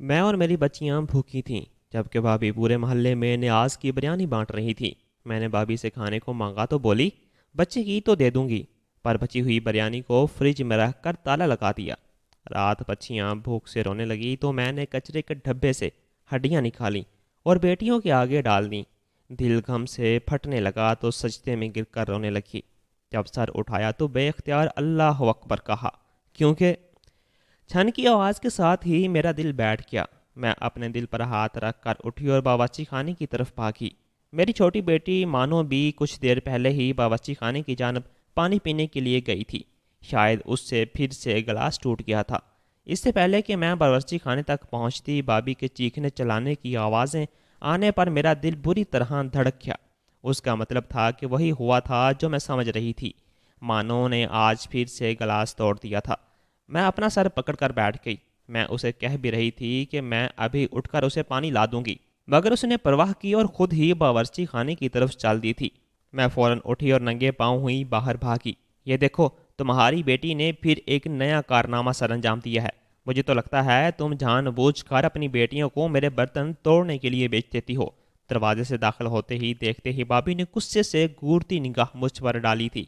میں اور میری بچیاں بھوکی تھیں جبکہ بھابھی پورے محلے میں نیاز کی بریانی بانٹ رہی تھی۔ میں نے بھابھی سے کھانے کو مانگا تو بولی بچے کی تو دے دوں گی، پر بچی ہوئی بریانی کو فریج میں رکھ کر تالا لگا دیا۔ رات بچیاں بھوک سے رونے لگی تو میں نے کچرے کے ڈبے سے ہڈیاں نکالیں اور بیٹیوں کے آگے ڈال دیں۔ دل غم سے پھٹنے لگا تو سجدے میں گر کر رونے لگی۔ جب سر اٹھایا تو بے اختیار اللہ اکبر کہا، کیونکہ چھن کی آواز کے ساتھ ہی میرا دل بیٹھ گیا۔ میں اپنے دل پر ہاتھ رکھ کر اٹھی اور باورچی خانے کی طرف بھاگی۔ میری چھوٹی بیٹی مانو بھی کچھ دیر پہلے ہی باورچی خانے کی جانب پانی پینے کے لیے گئی تھی۔ شاید اس سے پھر سے گلاس ٹوٹ گیا تھا۔ اس سے پہلے کہ میں باورچی خانے تک پہنچتی، بابی کے چیخنے چلانے کی آوازیں آنے پر میرا دل بری طرح دھڑک گیا۔ اس کا مطلب تھا کہ وہی ہوا تھا جو میں سمجھ رہی تھی۔ مانو نے آج پھر سے گلاس توڑ دیا تھا۔ میں اپنا سر پکڑ کر بیٹھ گئی۔ میں اسے کہہ بھی رہی تھی کہ میں ابھی اٹھ کر اسے پانی لا دوں گی، مگر اس نے پرواہ کی اور خود ہی باورچی خانے کی طرف چل دی تھی۔ میں فوراً اٹھی اور ننگے پاؤں ہوئی باہر بھاگی۔ یہ دیکھو، تمہاری بیٹی نے پھر ایک نیا کارنامہ سر انجام دیا ہے۔ مجھے تو لگتا ہے تم جان بوجھ کر اپنی بیٹیوں کو میرے برتن توڑنے کے لیے بیچ دیتی ہو۔ دروازے سے داخل ہوتے ہی دیکھتے ہی بابی نے غصے سے گورتی نگاہ مجھ پر ڈالی تھی۔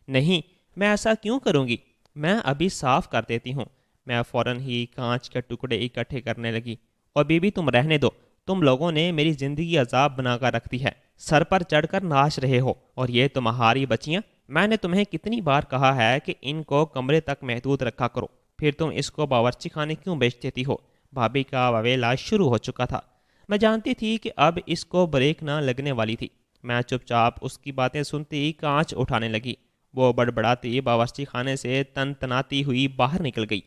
نہیں، میں ایسا کیوں کروں گی؟ میں ابھی صاف کر دیتی ہوں۔ میں فوراً ہی کانچ کے ٹکڑے اکٹھے کرنے لگی۔ اور بی بی تم رہنے دو، تم لوگوں نے میری زندگی عذاب بنا کر رکھ دی ہے۔ سر پر چڑھ کر ناچ رہے ہو، اور یہ تمہاری بچیاں، میں نے تمہیں کتنی بار کہا ہے کہ ان کو کمرے تک محدود رکھا کرو، پھر تم اس کو باورچی خانے کیوں بیچ دیتی ہو؟ بھابھی کا وویلا شروع ہو چکا تھا۔ میں جانتی تھی کہ اب اس کو بریک نہ لگنے والی تھی۔ میں چپ چاپ اس کی باتیں سنتی کانچ اٹھانے لگی۔ وہ بڑبڑاتی باورچی خانے سے تن تناتی ہوئی باہر نکل گئی۔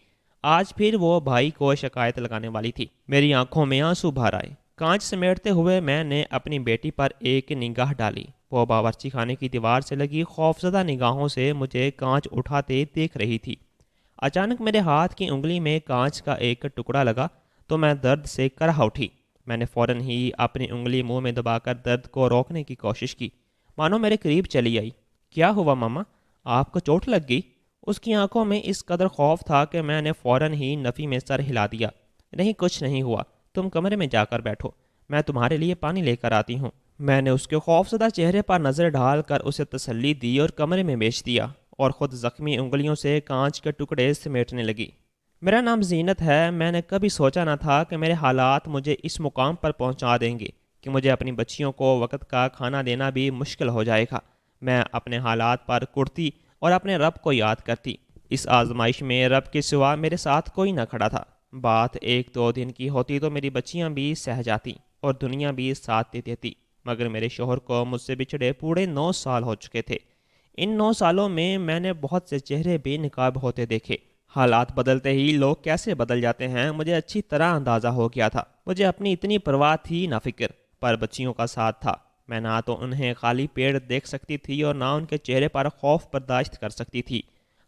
آج پھر وہ بھائی کو شکایت لگانے والی تھی۔ میری آنکھوں میں آنسو بھر آئے۔ کانچ سمیٹتے ہوئے میں نے اپنی بیٹی پر ایک نگاہ ڈالی۔ وہ باورچی خانے کی دیوار سے لگی خوفزدہ نگاہوں سے مجھے کانچ اٹھاتے دیکھ رہی تھی۔ اچانک میرے ہاتھ کی انگلی میں کانچ کا ایک ٹکڑا لگا تو میں درد سے کرہ اٹھی۔ میں نے فوراً ہی اپنی انگلی منہ میں دبا کر درد کو روکنے کی کوشش کی۔ مانو میرے قریب چلی آئی۔ کیا ہوا ماما؟ آپ کو چوٹ لگ گئی؟ اس کی آنکھوں میں اس قدر خوف تھا کہ میں نے فوراً ہی نفی میں سر ہلا دیا۔ نہیں، کچھ نہیں ہوا، تم کمرے میں جا کر بیٹھو، میں تمہارے لیے پانی لے کر آتی ہوں۔ میں نے اس کے خوفزدہ چہرے پر نظر ڈال کر اسے تسلی دی اور کمرے میں بھیج دیا، اور خود زخمی انگلیوں سے کانچ کے ٹکڑے سمیٹنے لگی۔ میرا نام زینت ہے۔ میں نے کبھی سوچا نہ تھا کہ میرے حالات مجھے اس مقام پر پہنچا دیں گے کہ مجھے اپنی بچیوں کو وقت کا کھانا دینا بھی مشکل ہو جائے گا۔ میں اپنے حالات پر کڑتی اور اپنے رب کو یاد کرتی۔ اس آزمائش میں رب کے سوا میرے ساتھ کوئی نہ کھڑا تھا۔ بات ایک دو دن کی ہوتی تو میری بچیاں بھی سہ جاتی اور دنیا بھی ساتھ دے دیتی، مگر میرے شوہر کو مجھ سے بچھڑے پورے 9 سال ہو چکے تھے۔ ان 9 سالوں میں نے بہت سے چہرے بے نقاب ہوتے دیکھے۔ حالات بدلتے ہی لوگ کیسے بدل جاتے ہیں مجھے اچھی طرح اندازہ ہو گیا تھا۔ مجھے اپنی اتنی پرواہ تھی نہ فکر، پر بچیوں کا ساتھ تھا۔ میں نہ تو انہیں خالی پیٹ دیکھ سکتی تھی اور نہ ان کے چہرے پر خوف برداشت کر سکتی تھی۔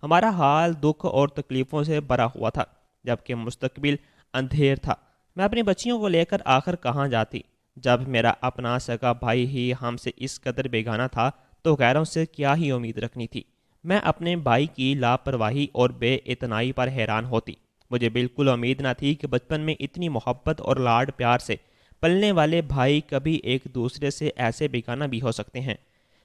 ہمارا حال دکھ اور تکلیفوں سے بھرا ہوا تھا، جبکہ مستقبل اندھیر تھا۔ میں اپنی بچیوں کو لے کر آخر کہاں جاتی؟ جب میرا اپنا سگا بھائی ہی ہم سے اس قدر بیگانہ تھا تو غیروں سے کیا ہی امید رکھنی تھی؟ میں اپنے بھائی کی لاپرواہی اور بے اعتنائی پر حیران ہوتی۔ مجھے بالکل امید نہ تھی کہ بچپن میں اتنی محبت اور لاڈ پیار سے پلنے والے بھائی کبھی ایک دوسرے سے ایسے بیگانہ بھی ہو سکتے ہیں۔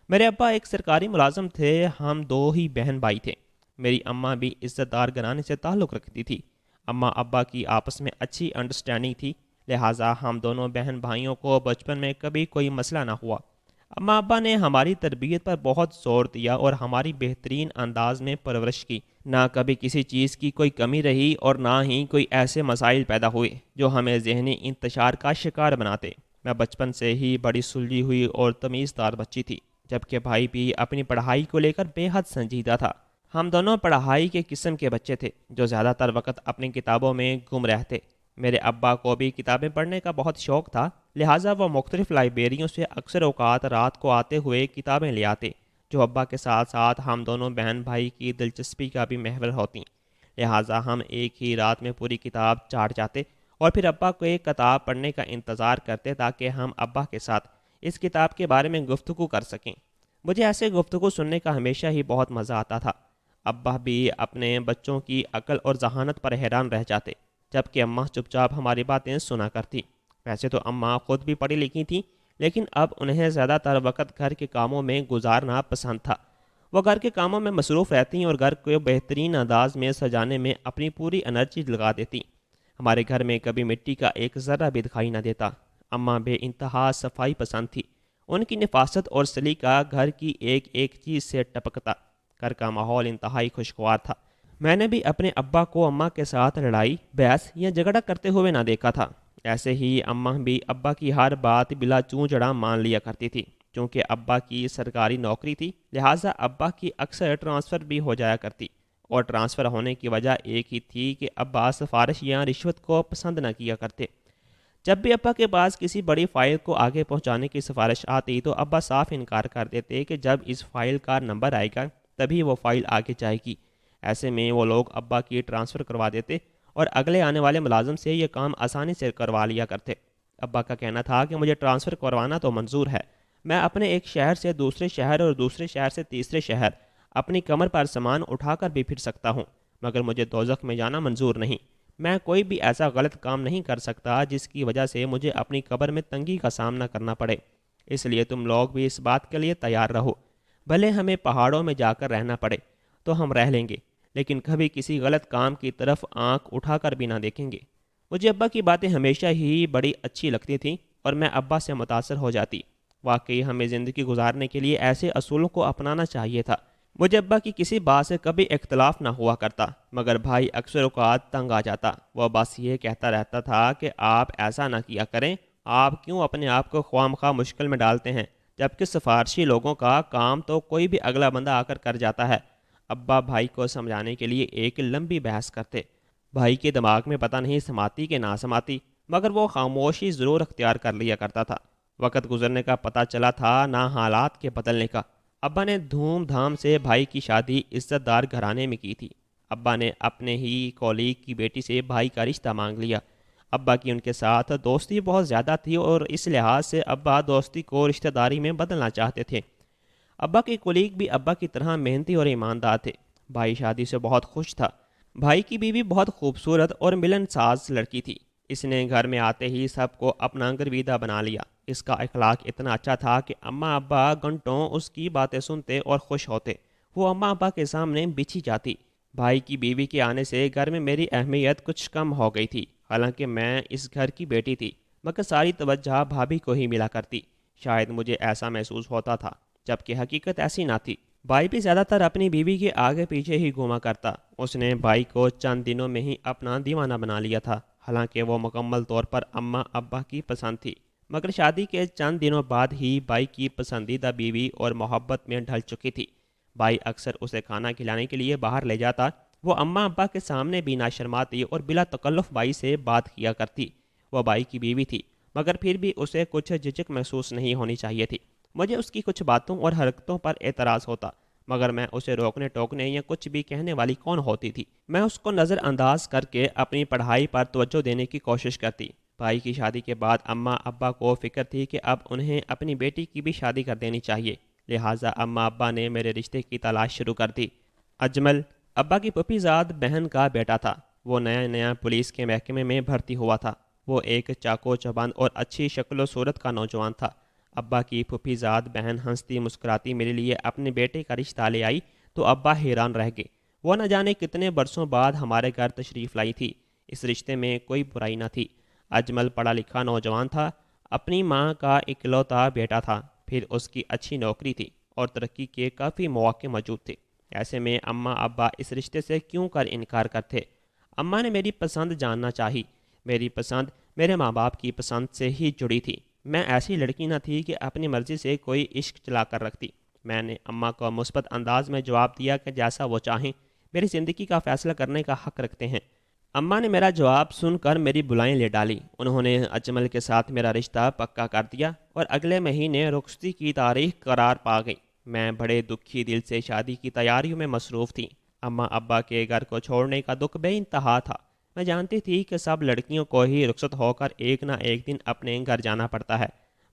میرے ابا ایک سرکاری ملازم تھے، ہم دو ہی بہن بھائی تھے۔ میری اماں بھی عزت دار گھرانے سے تعلق رکھتی تھی۔ اماں ابا کی آپس میں اچھی انڈرسٹینڈنگ تھی، لہٰذا ہم دونوں بہن بھائیوں کو بچپن میں کبھی کوئی مسئلہ نہ ہوا۔ اماں ابا نے ہماری تربیت پر بہت زور دیا اور ہماری بہترین انداز میں پرورش کی۔ نہ کبھی کسی چیز کی کوئی کمی رہی اور نہ ہی کوئی ایسے مسائل پیدا ہوئے جو ہمیں ذہنی انتشار کا شکار بناتے۔ میں بچپن سے ہی بڑی سلجھی ہوئی اور تمیز دار بچی تھی، جبکہ بھائی بھی اپنی پڑھائی کو لے کر بے حد سنجیدہ تھا۔ ہم دونوں پڑھائی کے قسم کے بچے تھے جو زیادہ تر وقت اپنی کتابوں میں گم رہتے۔ میرے ابا کو بھی کتابیں پڑھنے کا بہت شوق تھا، لہٰذا وہ مختلف لائبریریوں سے اکثر اوقات رات کو آتے ہوئے کتابیں لے آتے، جو ابا کے ساتھ ساتھ ہم دونوں بہن بھائی کی دلچسپی کا بھی محور ہوتیں۔ لہٰذا ہم ایک ہی رات میں پوری کتاب چاٹ جاتے اور پھر ابا کو ایک کتاب پڑھنے کا انتظار کرتے تاکہ ہم ابا کے ساتھ اس کتاب کے بارے میں گفتگو کر سکیں۔ مجھے ایسے گفتگو سننے کا ہمیشہ ہی بہت مزہ آتا تھا۔ ابا بھی اپنے بچوں کی عقل اور ذہانت پر حیران رہ جاتے۔ جبکہ اماں چپ چاپ ہماری باتیں سنا کرتی۔ ویسے تو اماں خود بھی پڑھی لکھی تھیں، لیکن اب انہیں زیادہ تر وقت گھر کے کاموں میں گزارنا پسند تھا۔ وہ گھر کے کاموں میں مصروف رہتی اور گھر کو بہترین انداز میں سجانے میں اپنی پوری انرجی لگا دیتی۔ ہمارے گھر میں کبھی مٹی کا ایک ذرہ بھی دکھائی نہ دیتا۔ اماں بے انتہا صفائی پسند تھی۔ ان کی نفاست اور سلیقہ گھر کی ایک ایک چیز سے ٹپکتا۔ گھر کا ماحول انتہائی خوشگوار تھا۔ میں نے بھی اپنے ابا کو اماں کے ساتھ لڑائی، بحث یا جھگڑا کرتے ہوئے نہ دیکھا تھا۔ ایسے ہی اماں بھی ابا کی ہر بات بلا چوں چڑا مان لیا کرتی تھی۔ چونکہ ابا کی سرکاری نوکری تھی، لہٰذا ابا کی اکثر ٹرانسفر بھی ہو جایا کرتی، اور ٹرانسفر ہونے کی وجہ ایک ہی تھی کہ ابا سفارش یا رشوت کو پسند نہ کیا کرتے۔ جب بھی ابا کے پاس کسی بڑی فائل کو آگے پہنچانے کی سفارش آتی تو ابا صاف انکار کر دیتے کہ جب اس فائل کا نمبر آئے گا تبھی وہ فائل آگے جائے گی۔ ایسے میں وہ لوگ ابا کی ٹرانسفر کروا دیتے اور اگلے آنے والے ملازم سے یہ کام آسانی سے کروا لیا کرتے۔ ابا کا کہنا تھا کہ مجھے ٹرانسفر کروانا تو منظور ہے، میں اپنے ایک شہر سے دوسرے شہر اور دوسرے شہر سے تیسرے شہر اپنی کمر پر سامان اٹھا کر بھی پھر سکتا ہوں، مگر مجھے دوزخ میں جانا منظور نہیں۔ میں کوئی بھی ایسا غلط کام نہیں کر سکتا جس کی وجہ سے مجھے اپنی قبر میں تنگی کا سامنا کرنا پڑے۔ اس لیے تم لوگ بھی اس بات کے لیے تیار رہو، بھلے ہمیں پہاڑوں میں جا کر رہنا پڑے تو ہم رہ لیں گے، لیکن کبھی کسی غلط کام کی طرف آنکھ اٹھا کر بھی نہ دیکھیں گے۔ مجھے ابا کی باتیں ہمیشہ ہی بڑی اچھی لگتی تھیں اور میں ابا سے متاثر ہو جاتی۔ واقعی ہمیں زندگی گزارنے کے لیے ایسے اصولوں کو اپنانا چاہیے تھا۔ مجھے ابا کی کسی بات سے کبھی اختلاف نہ ہوا کرتا، مگر بھائی اکثر اوقات تنگ آ جاتا۔ وہ بس یہ کہتا رہتا تھا کہ آپ ایسا نہ کیا کریں، آپ کیوں اپنے آپ کو خواہ مشکل میں ڈالتے ہیں، جبکہ سفارشی لوگوں کا کام تو کوئی بھی اگلا بندہ آ کر جاتا ہے۔ ابا بھائی کو سمجھانے کے لیے ایک لمبی بحث کرتے۔ بھائی کے دماغ میں پتہ نہیں سماتی کہ نہ سماتی، مگر وہ خاموشی ضرور اختیار کر لیا کرتا تھا۔ وقت گزرنے کا پتہ چلا تھا نہ حالات کے بدلنے کا۔ ابا نے دھوم دھام سے بھائی کی شادی عزت دار گھرانے میں کی تھی۔ ابا نے اپنے ہی کولیگ کی بیٹی سے بھائی کا رشتہ مانگ لیا۔ ابا کی ان کے ساتھ دوستی بہت زیادہ تھی اور اس لحاظ سے ابا دوستی کو رشتہ داری میں بدلنا چاہتے تھے۔ ابا کے کولیگ بھی ابا کی طرح محنتی اور ایماندار تھے۔ بھائی شادی سے بہت خوش تھا۔ بھائی کی بیوی بہت خوبصورت اور ملن ساز لڑکی تھی۔ اس نے گھر میں آتے ہی سب کو اپنا گرویدہ بنا لیا۔ اس کا اخلاق اتنا اچھا تھا کہ اماں ابا گھنٹوں اس کی باتیں سنتے اور خوش ہوتے۔ وہ اماں ابا کے سامنے بچھی جاتی۔ بھائی کی بیوی کے آنے سے گھر میں میری اہمیت کچھ کم ہو گئی تھی۔ حالانکہ میں اس گھر کی بیٹی تھی، مگر ساری توجہ بھابھی کو ہی ملا کرتی۔ شاید مجھے ایسا محسوس ہوتا تھا، جبکہ حقیقت ایسی نہ تھی۔ بھائی بھی زیادہ تر اپنی بیوی کے آگے پیچھے ہی گھوما کرتا۔ اس نے بھائی کو چند دنوں میں ہی اپنا دیوانہ بنا لیا تھا۔ حالانکہ وہ مکمل طور پر اماں ابا کی پسند تھی، مگر شادی کے چند دنوں بعد ہی بھائی کی پسندیدہ بیوی اور محبت میں ڈھل چکی تھی۔ بھائی اکثر اسے کھانا کھلانے کے لیے باہر لے جاتا۔ وہ اماں ابا کے سامنے بھی نہ شرماتی اور بلا تکلف بھائی سے بات کیا کرتی۔ وہ بھائی کی بیوی تھی، مگر پھر بھی اسے کچھ جھجک محسوس نہیں ہونی چاہیے تھی۔ مجھے اس کی کچھ باتوں اور حرکتوں پر اعتراض ہوتا، مگر میں اسے روکنے ٹوکنے یا کچھ بھی کہنے والی کون ہوتی تھی۔ میں اس کو نظر انداز کر کے اپنی پڑھائی پر توجہ دینے کی کوشش کرتی۔ بھائی کی شادی کے بعد اماں ابا کو فکر تھی کہ اب انہیں اپنی بیٹی کی بھی شادی کر دینی چاہیے، لہٰذا اماں ابا نے میرے رشتے کی تلاش شروع کر دی۔ اجمل ابا کی پھپھی زاد بہن کا بیٹا تھا۔ وہ نیا نیا پولیس کے محکمے میں بھرتی ہوا تھا۔ وہ ایک چاقو چبند اور اچھی شکل و صورت کا نوجوان تھا۔ ابا کی پھپھی زاد بہن ہنستی مسکراتی میرے لیے اپنے بیٹے کا رشتہ لے آئی تو ابا حیران رہ گئے۔ وہ نہ جانے کتنے برسوں بعد ہمارے گھر تشریف لائی تھی۔ اس رشتے میں کوئی برائی نہ تھی۔ اجمل پڑھا لکھا نوجوان تھا، اپنی ماں کا اکلوتا بیٹا تھا، پھر اس کی اچھی نوکری تھی اور ترقی کے کافی مواقع موجود تھے۔ ایسے میں اماں ابا اس رشتے سے کیوں کر انکار کرتے؟ اماں نے میری پسند جاننا چاہی۔ میری پسند میرے ماں باپ کی پسند سے ہی جڑی تھی۔ میں ایسی لڑکی نہ تھی کہ اپنی مرضی سے کوئی عشق چلا کر رکھتی۔ میں نے اماں کو مثبت انداز میں جواب دیا کہ جیسا وہ چاہیں، میری زندگی کا فیصلہ کرنے کا حق رکھتے ہیں۔ اماں نے میرا جواب سن کر میری بلائیں لے ڈالی۔ انہوں نے اجمل کے ساتھ میرا رشتہ پکا کر دیا اور اگلے مہینے رخصتی کی تاریخ قرار پا گئی۔ میں بڑے دکھی دل سے شادی کی تیاریوں میں مصروف تھی۔ اماں ابا کے گھر کو چھوڑنے کا دکھ بے انتہا تھا۔ میں جانتی تھی کہ سب لڑکیوں کو ہی رخصت ہو کر ایک نہ ایک دن اپنے گھر جانا پڑتا ہے،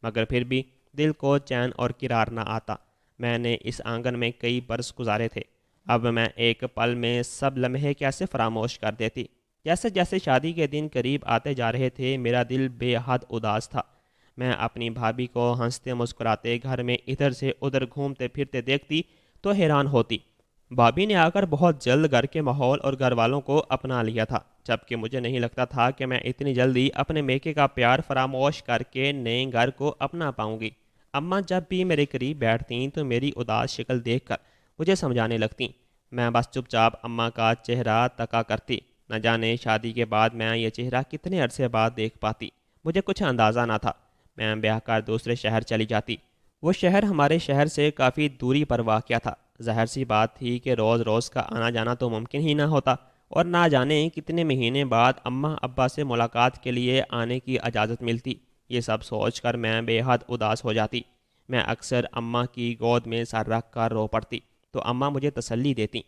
مگر پھر بھی دل کو چین اور قرار نہ آتا۔ میں نے اس آنگن میں کئی برس گزارے تھے۔ اب میں ایک پل میں سب لمحے کیسے فراموش کر دیتی، جیسے جیسے شادی کے دن قریب آتے جا رہے تھے میرا دل بے حد اداس تھا۔ میں اپنی بھابھی کو ہنستے مسکراتے گھر میں ادھر سے ادھر گھومتے پھرتے دیکھتی تو حیران ہوتی۔ بھابھی نے آ کر بہت جلد گھر کے ماحول اور گھر والوں کو اپنا لیا تھا، جبکہ مجھے نہیں لگتا تھا کہ میں اتنی جلدی اپنے میکے کا پیار فراموش کر کے نئے گھر کو اپنا پاؤں گی۔ اماں جب بھی میرے قریب بیٹھتیں تو میری اداس شکل دیکھ کر مجھے سمجھانے لگتیں۔ میں بس چپ چاپ اماں کا چہرہ تکا کرتی۔ نہ جانے شادی کے بعد میں یہ چہرہ کتنے عرصے بعد دیکھ پاتی، مجھے کچھ اندازہ نہ تھا۔ میں بیاہ کر دوسرے شہر چلی جاتی۔ وہ شہر ہمارے شہر سے کافی دوری پر واقع تھا۔ ظاہر سی بات تھی کہ روز روز کا آنا جانا تو ممکن ہی نہ ہوتا، اور نہ جانے کتنے مہینے بعد اماں ابا سے ملاقات کے لیے آنے کی اجازت ملتی۔ یہ سب سوچ کر میں بے حد اداس ہو جاتی۔ میں اکثر اماں کی گود میں سر رکھ کر رو پڑتی تو اماں مجھے تسلی دیتی،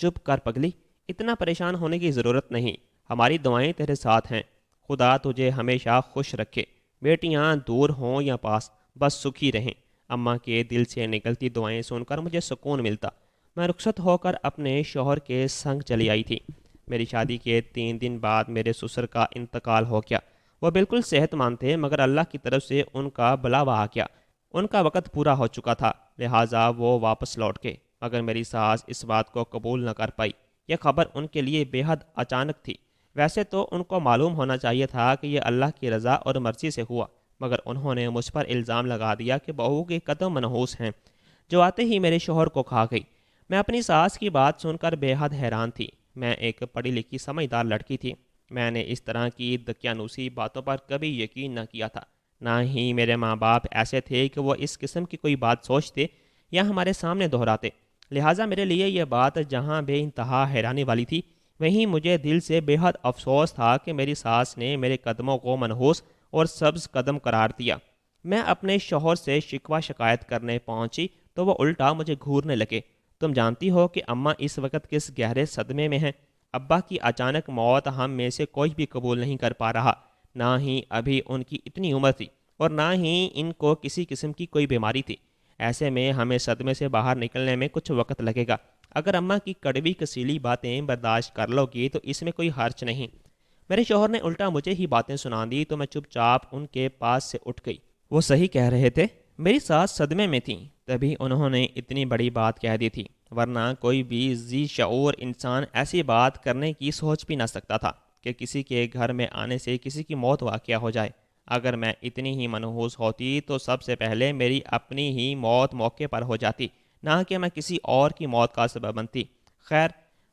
چپ کر پگلی، اتنا پریشان ہونے کی ضرورت نہیں، ہماری دعائیں تیرے ساتھ ہیں، خدا تجھے ہمیشہ خوش رکھے، بیٹیاں دور ہوں یا پاس بس سکھی رہیں۔ اماں کے دل سے نکلتی دعائیں سن کر مجھے سکون ملتا۔ میں رخصت ہو کر اپنے شوہر کے سنگ چلی آئی تھی۔ میری شادی کے 3 دن بعد میرے سسر کا انتقال ہو گیا۔ وہ بالکل صحت مند تھے، مگر اللہ کی طرف سے ان کا بلاوا آ گیا۔ ان کا وقت پورا ہو چکا تھا، لہٰذا وہ واپس لوٹ گئے، مگر میری ساس اس بات کو قبول نہ کر پائی۔ یہ خبر ان کے لیے بے حد اچانک تھی۔ ویسے تو ان کو معلوم ہونا چاہیے تھا کہ یہ اللہ کی رضا اور مرضی سے ہوا، مگر انہوں نے مجھ پر الزام لگا دیا کہ بہو کے قدم منحوس ہیں، جو آتے ہی میرے شوہر کو کھا گئی۔ میں اپنی ساس کی بات سن کر بے حد حیران تھی۔ میں ایک پڑھی لکھی سمجھدار لڑکی تھی، میں نے اس طرح کی دقیانوسی باتوں پر کبھی یقین نہ کیا تھا۔ نہ ہی میرے ماں باپ ایسے تھے کہ وہ اس قسم کی کوئی بات سوچتے یا ہمارے سامنے دہراتے، لہٰذا میرے لیے یہ بات جہاں بے انتہا حیرانی والی تھی، وہیں مجھے دل سے بے حد افسوس تھا کہ میری ساس نے میرے قدموں کو منحوس اور سبز قدم قرار دیا۔ میں اپنے شوہر سے شکوہ شکایت کرنے پہنچی تو وہ الٹا مجھے گھورنے لگے۔ تم جانتی ہو کہ اماں اس وقت کس گہرے صدمے میں ہیں۔ ابا کی اچانک موت ہم میں سے کوئی بھی قبول نہیں کر پا رہا، نہ ہی ابھی ان کی اتنی عمر تھی اور نہ ہی ان کو کسی قسم کی کوئی بیماری تھی۔ ایسے میں ہمیں صدمے سے باہر نکلنے میں کچھ وقت لگے گا۔ اگر اماں کی کڑوی کسیلی باتیں برداشت کر لو گی تو اس میں کوئی حرج نہیں۔ میرے شوہر نے الٹا مجھے ہی باتیں سنا دی تو میں چپ چاپ ان کے پاس سے اٹھ گئی۔ وہ صحیح کہہ رہے تھے، میری ساس صدمے میں تھیں، تبھی انہوں نے اتنی بڑی بات کہہ دی تھی، ورنہ کوئی بھی ذی شعور انسان ایسی بات کرنے کی سوچ بھی نہ سکتا تھا کہ کسی کے گھر میں آنے سے کسی کی موت واقع ہو جائے۔ اگر میں اتنی ہی منحوس ہوتی تو سب سے پہلے میری اپنی ہی موت موقع پر ہو جاتی، نہ کہ میں کسی اور کی موت کا سبب بنتی۔ خیر،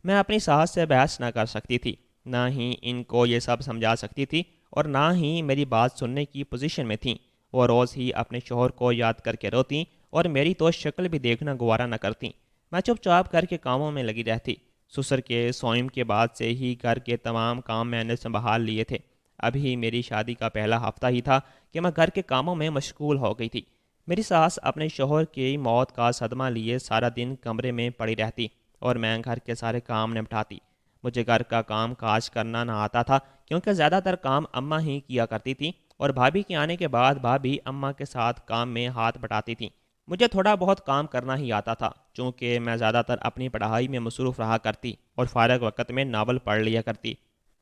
میں اپنی ساس سے بحث نہ کر سکتی تھی، نہ ہی ان کو یہ سب سمجھا سکتی تھی، اور نہ ہی میری بات سننے کی پوزیشن میں تھیں۔ وہ روز ہی اپنے شوہر کو یاد کر کے روتیں اور میری تو شکل بھی دیکھنا گوارا نہ کرتیں۔ میں چپ چاپ کر کے کاموں میں لگی رہتی۔ سسر کے سوئم کے بعد سے ہی گھر کے تمام کام میں نے سنبھال لیے تھے۔ ابھی میری شادی کا پہلا ہفتہ ہی تھا کہ میں گھر کے کاموں میں مشغول ہو گئی تھی۔ میری ساس اپنے شوہر کی موت کا صدمہ لیے سارا دن کمرے میں پڑی رہتی اور میں گھر کے سارے کام نپٹاتی۔ مجھے گھر کا کام کاج کرنا نہ آتا تھا کیونکہ زیادہ تر کام اماں ہی کیا کرتی تھیں، اور بھابھی کے آنے کے بعد بھابھی اماں کے ساتھ کام میں ہاتھ بٹاتی تھیں۔ مجھے تھوڑا بہت کام کرنا ہی آتا تھا، چونکہ میں زیادہ تر اپنی پڑھائی میں مصروف رہا کرتی اور فارغ وقت میں ناول پڑھ لیا کرتی۔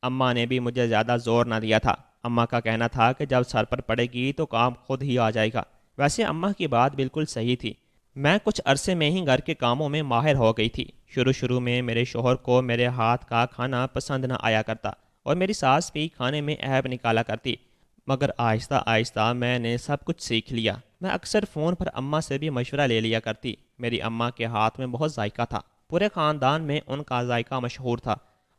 اماں نے بھی مجھے زیادہ زور نہ دیا تھا۔ اماں کا کہنا تھا کہ جب سر پر پڑے گی تو کام خود ہی آ جائے گا۔ ویسے اماں کی بات بالکل صحیح تھی۔ میں کچھ عرصے میں ہی گھر کے کاموں میں ماہر ہو گئی تھی۔ شروع میں میرے شوہر کو میرے ہاتھ کا کھانا پسند نہ آیا کرتا اور میری ساس بھی کھانے میں عیب نکالا کرتی، مگر آہستہ آہستہ میں نے سب کچھ سیکھ لیا۔ میں اکثر فون پر اماں سے بھی مشورہ لے لیا کرتی۔ میری اماں کے ہاتھ میں بہت ذائقہ تھا، پورے خاندان میں ان کا ذائقہ مشہور تھا۔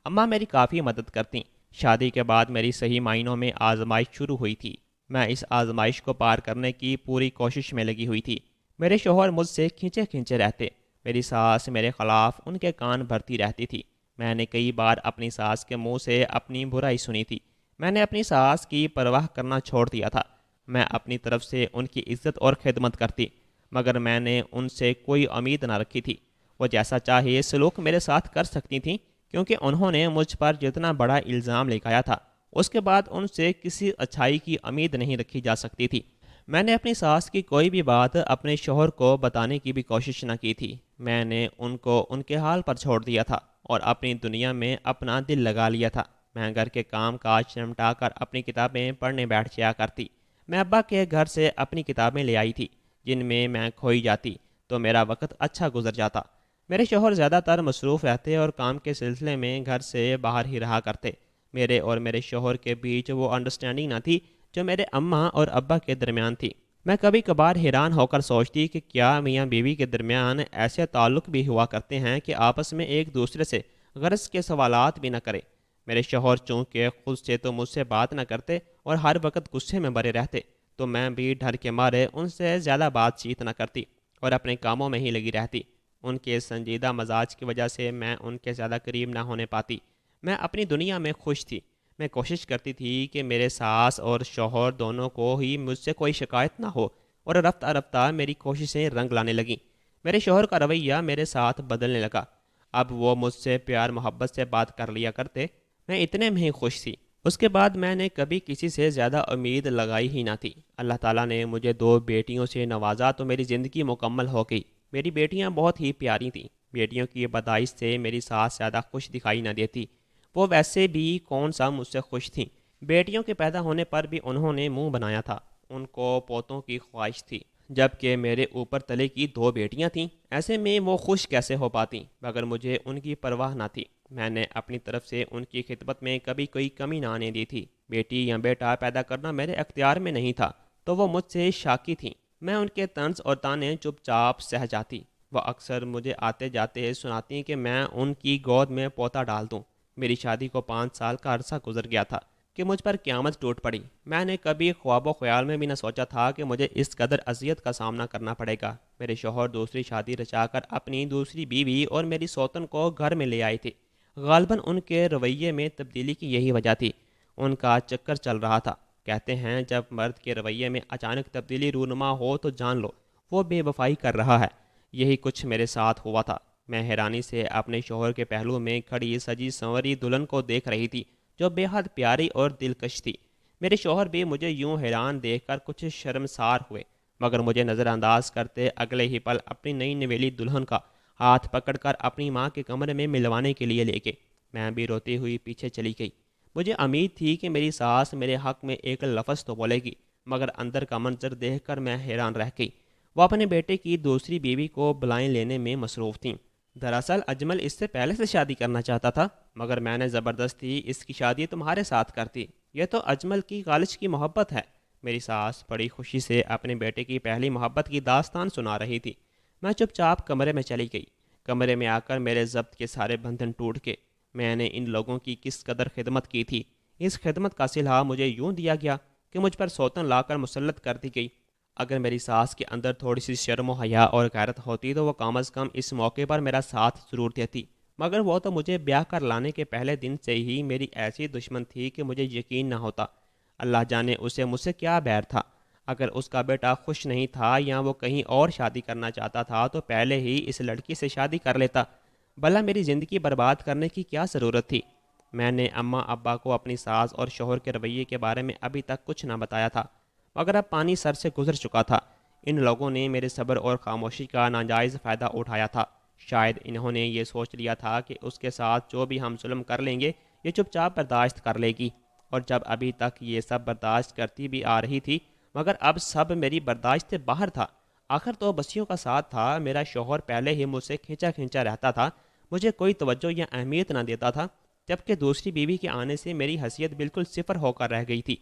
اماں میری کافی مدد کرتیں۔ شادی کے بعد میری صحیح معنوں میں آزمائش شروع ہوئی تھی۔ میں اس آزمائش کو پار کرنے کی پوری کوشش میں لگی ہوئی تھی۔ میرے شوہر مجھ سے کھینچے کھینچے رہتے، میری ساس میرے خلاف ان کے کان بھرتی رہتی تھی۔ میں نے کئی بار اپنی ساس کے منہ سے اپنی برائی سنی تھی۔ میں نے اپنی ساس کی پرواہ کرنا چھوڑ دیا تھا۔ میں اپنی طرف سے ان کی عزت اور خدمت کرتی، مگر میں نے ان سے کوئی امید نہ رکھی تھی۔ وہ جیسا چاہے سلوک میرے ساتھ کر سکتی تھیں، کیونکہ انہوں نے مجھ پر جتنا بڑا الزام لگایا تھا اس کے بعد ان سے کسی اچھائی کی امید نہیں رکھی جا سکتی تھی۔ میں نے اپنی ساس کی کوئی بھی بات اپنے شوہر کو بتانے کی بھی کوشش نہ کی تھی۔ میں نے ان کو ان کے حال پر چھوڑ دیا تھا اور اپنی دنیا میں اپنا دل لگا لیا تھا۔ میں گھر کے کام کاج نمٹا کر اپنی کتابیں پڑھنے بیٹھ جایا کرتی۔ میں ابا کے گھر سے اپنی کتابیں لے آئی تھی جن میں کھوئی جاتی تو میرا وقت اچھا گزر جاتا۔ میرے شوہر زیادہ تر مصروف رہتے اور کام کے سلسلے میں گھر سے باہر ہی رہا کرتے۔ میرے اور میرے شوہر کے بیچ وہ انڈرسٹینڈنگ نہ تھی جو میرے اماں اور ابا کے درمیان تھی۔ میں کبھی کبھار حیران ہو کر سوچتی کہ کیا میاں بیوی کے درمیان ایسے تعلق بھی ہوا کرتے ہیں کہ آپس میں ایک دوسرے سے غرض کے سوالات بھی نہ کرے۔ میرے شوہر چونکہ خود سے تو مجھ سے بات نہ کرتے اور ہر وقت غصے میں بھرے رہتے تو میں بھی ڈر کے مارے ان سے زیادہ بات چیت نہ کرتی اور اپنے کاموں میں ہی لگی رہتی۔ ان کے سنجیدہ مزاج کی وجہ سے میں ان کے زیادہ قریب نہ ہونے پاتی۔ میں اپنی دنیا میں خوش تھی۔ میں کوشش کرتی تھی کہ میرے ساس اور شوہر دونوں کو ہی مجھ سے کوئی شکایت نہ ہو، اور رفتہ رفتہ میری کوششیں رنگ لانے لگیں۔ میرے شوہر کا رویہ میرے ساتھ بدلنے لگا۔ اب وہ مجھ سے پیار محبت سے بات کر لیا کرتے۔ میں اتنے میں ہی خوش تھی۔ اس کے بعد میں نے کبھی کسی سے زیادہ امید لگائی ہی نہ تھی۔ اللہ تعالیٰ نے مجھے 2 بیٹیوں سے نوازا تو میری زندگی مکمل ہو گئی۔ میری بیٹیاں بہت ہی پیاری تھیں۔ بیٹیوں کی پیدائش سے میری ساس زیادہ خوش دکھائی نہ دیتی۔ وہ ویسے بھی کون سا مجھ سے خوش تھیں۔ بیٹیوں کے پیدا ہونے پر بھی انہوں نے منہ بنایا تھا۔ ان کو پوتوں کی خواہش تھی، جبکہ میرے اوپر تلے کی 2 بیٹیاں تھیں۔ ایسے میں وہ خوش کیسے ہو پاتیں، مگر مجھے ان کی پرواہ نہ تھی۔ میں نے اپنی طرف سے ان کی خدمت میں کبھی کوئی کمی نہ آنے دی تھی۔ بیٹی یا بیٹا پیدا کرنا میرے اختیار میں نہیں تھا تو وہ مجھ سے شاکی تھیں۔ میں ان کے طنز اور تانے چپ چاپ سہ جاتی۔ وہ اکثر مجھے آتے جاتے سناتی کہ میں ان کی گود میں پوتا ڈال دوں۔ میری شادی کو 5 سال کا عرصہ گزر گیا تھا کہ مجھ پر قیامت ٹوٹ پڑی۔ میں نے کبھی خواب و خیال میں بھی نہ سوچا تھا کہ مجھے اس قدر اذیت کا سامنا کرنا پڑے گا۔ میرے شوہر دوسری شادی رچا کر اپنی دوسری بیوی اور میری سوتن کو گھر میں لے آئے تھے۔ غالباً ان کے رویے میں تبدیلی کی یہی وجہ تھی۔ ان کا چکر چل رہا تھا۔ کہتے ہیں جب مرد کے رویے میں اچانک تبدیلی رونما ہو تو جان لو وہ بے وفائی کر رہا ہے۔ یہی کچھ میرے ساتھ ہوا تھا۔ میں حیرانی سے اپنے شوہر کے پہلو میں کھڑی سجی سنوری دلہن کو دیکھ رہی تھی جو بے حد پیاری اور دلکش تھی۔ میرے شوہر بھی مجھے یوں حیران دیکھ کر کچھ شرمسار ہوئے، مگر مجھے نظر انداز کرتے اگلے ہی پل اپنی نئی نویلی دلہن کا ہاتھ پکڑ کر اپنی ماں کے کمرے میں ملوانے کے لیے لے گئے۔ میں بھی روتی ہوئی پیچھے چلی گئی۔ مجھے امید تھی کہ میری ساس میرے حق میں ایک لفظ تو بولے گی، مگر اندر کا منظر دیکھ کر میں حیران رہ گئی۔ وہ اپنے بیٹے کی دوسری بیوی کو بلائیں لینے میں مصروف تھیں۔ دراصل اجمل اس سے پہلے سے شادی کرنا چاہتا تھا، مگر میں نے زبردستی اس کی شادی تمہارے ساتھ کر دی۔ یہ تو اجمل کی غالچ کی محبت ہے۔ میری ساس بڑی خوشی سے اپنے بیٹے کی پہلی محبت کی داستان سنا رہی تھی۔ میں چپ چاپ کمرے میں چلی گئی۔ کمرے میں آ کر میرے ضبط کے سارے بندھن ٹوٹ گئے۔ میں نے ان لوگوں کی کس قدر خدمت کی تھی، اس خدمت کا صلہ مجھے یوں دیا گیا کہ مجھ پر سوتن لا کر مسلط کر دی گئی۔ اگر میری ساس کے اندر تھوڑی سی شرم و حیا اور غیرت ہوتی تو وہ کم از کم اس موقع پر میرا ساتھ ضرور دیتی، مگر وہ تو مجھے بیاہ کر لانے کے پہلے دن سے ہی میری ایسی دشمن تھی کہ مجھے یقین نہ ہوتا۔ اللہ جانے اسے مجھ سے کیا بیر تھا۔ اگر اس کا بیٹا خوش نہیں تھا یا وہ کہیں اور شادی کرنا چاہتا تھا تو پہلے ہی اس لڑکی سے شادی کر لیتا۔ بھلا میری زندگی برباد کرنے کی کیا ضرورت تھی؟ میں نے اماں ابا کو اپنی ساس اور شوہر کے رویے کے بارے میں ابھی تک کچھ نہ بتایا تھا، مگر اب پانی سر سے گزر چکا تھا۔ ان لوگوں نے میرے صبر اور خاموشی کا ناجائز فائدہ اٹھایا تھا۔ شاید انہوں نے یہ سوچ لیا تھا کہ اس کے ساتھ جو بھی ہم ظلم کر لیں گے یہ چپ چاپ برداشت کر لے گی، اور جب ابھی تک یہ سب برداشت کرتی بھی آ رہی تھی، مگر اب سب میری برداشت سے باہر تھا۔ آخر تو بسیوں کا ساتھ تھا۔ میرا شوہر پہلے ہی مجھ سے کھینچا کھینچا رہتا تھا، مجھے کوئی توجہ یا اہمیت نہ دیتا تھا، جبکہ دوسری بیوی کے آنے سے میری حیثیت بالکل صفر ہو کر رہ گئی تھی۔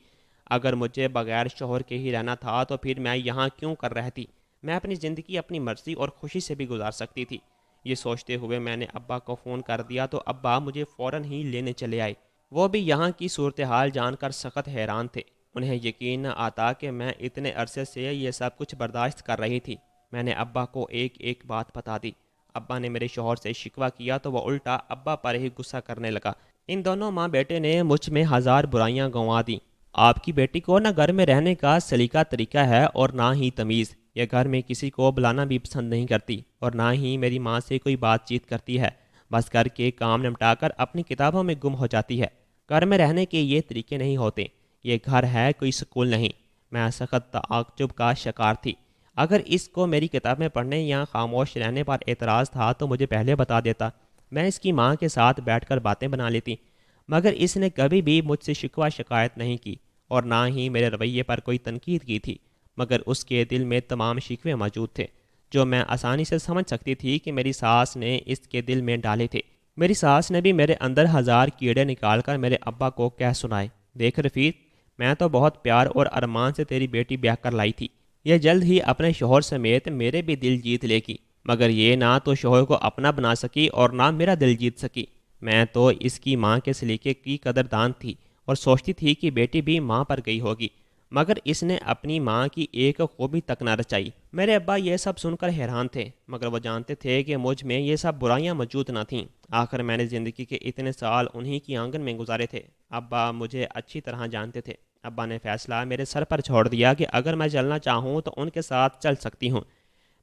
اگر مجھے بغیر شوہر کے ہی رہنا تھا تو پھر میں یہاں کیوں کر رہتی؟ میں اپنی زندگی اپنی مرضی اور خوشی سے بھی گزار سکتی تھی۔ یہ سوچتے ہوئے میں نے ابا کو فون کر دیا تو ابا مجھے فوراً ہی لینے چلے آئے۔ وہ بھی یہاں کی صورتحال جان کر سخت حیران تھے۔ انہیں یقین نہ آتا کہ میں اتنے عرصے سے یہ سب کچھ برداشت کر رہی تھی۔ میں نے ابا کو ایک ایک بات بتا دی۔ ابا نے میرے شوہر سے شکوہ کیا تو وہ الٹا ابا پر ہی غصہ کرنے لگا۔ ان دونوں ماں بیٹے نے مجھ میں 1000 برائیاں گنوا دیں۔ آپ کی بیٹی کو نہ گھر میں رہنے کا سلیقہ طریقہ ہے اور نہ ہی تمیز۔ یہ گھر میں کسی کو بلانا بھی پسند نہیں کرتی اور نہ ہی میری ماں سے کوئی بات چیت کرتی ہے۔ بس گھر کے کام نمٹا کر اپنی کتابوں میں گم ہو جاتی ہے۔ گھر میں رہنے کے یہ طریقے نہیں ہوتے۔ یہ گھر ہے، کوئی سکول نہیں۔ میں سخت تعجب کا شکار تھی۔ اگر اس کو میری کتابیں پڑھنے یا خاموش رہنے پر اعتراض تھا تو مجھے پہلے بتا دیتا۔ میں اس کی ماں کے ساتھ بیٹھ کر باتیں بنا لیتی، مگر اس نے کبھی بھی مجھ سے شکوہ شکایت نہیں کی اور نہ ہی میرے رویے پر کوئی تنقید کی تھی، مگر اس کے دل میں تمام شکوے موجود تھے جو میں آسانی سے سمجھ سکتی تھی کہ میری ساس نے اس کے دل میں ڈالے تھے۔ میری ساس نے بھی میرے اندر ہزار کیڑے نکال کر میرے ابا کو کہہ سنائے، دیکھ رفیق، میں تو بہت پیار اور ارمان سے تیری بیٹی بیاہ کر لائی تھی، یہ جلد ہی اپنے شوہر سمیت میرے بھی دل جیت لے گی، مگر یہ نہ تو شوہر کو اپنا بنا سکی اور نہ میرا دل جیت سکی۔ میں تو اس کی ماں کے سلیقے کی قدردان تھی اور سوچتی تھی کہ بیٹی بھی ماں پر گئی ہوگی، مگر اس نے اپنی ماں کی ایک خوبی تک نہ رچائی۔ میرے ابا یہ سب سن کر حیران تھے، مگر وہ جانتے تھے کہ مجھ میں یہ سب برائیاں موجود نہ تھیں۔ آخر میں نے زندگی کے اتنے سال انہی کی آنگن میں گزارے تھے۔ ابا مجھے اچھی طرح جانتے تھے۔ ابا نے فیصلہ میرے سر پر چھوڑ دیا کہ اگر میں چلنا چاہوں تو ان کے ساتھ چل سکتی ہوں۔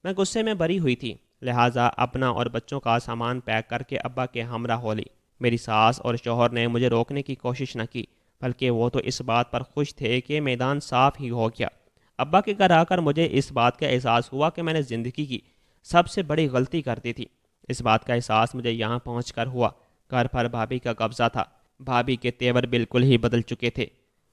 میں غصے میں بری ہوئی تھی، لہٰذا اپنا اور بچوں کا سامان پیک کر کے ابا کے ہمراہ ہو لی۔ میری ساس اور شوہر نے مجھے روکنے کی کوشش نہ کی، بلکہ وہ تو اس بات پر خوش تھے کہ میدان صاف ہی ہو گیا۔ ابا کے گھر آ کر مجھے اس بات کا احساس ہوا کہ میں نے زندگی کی سب سے بڑی غلطی کر دی تھی۔ اس بات کا احساس مجھے یہاں پہنچ کر ہوا۔ گھر پر بھابھی کا قبضہ تھا۔ بھابھی کے تیور بالکل ہی بدل چکے تھے۔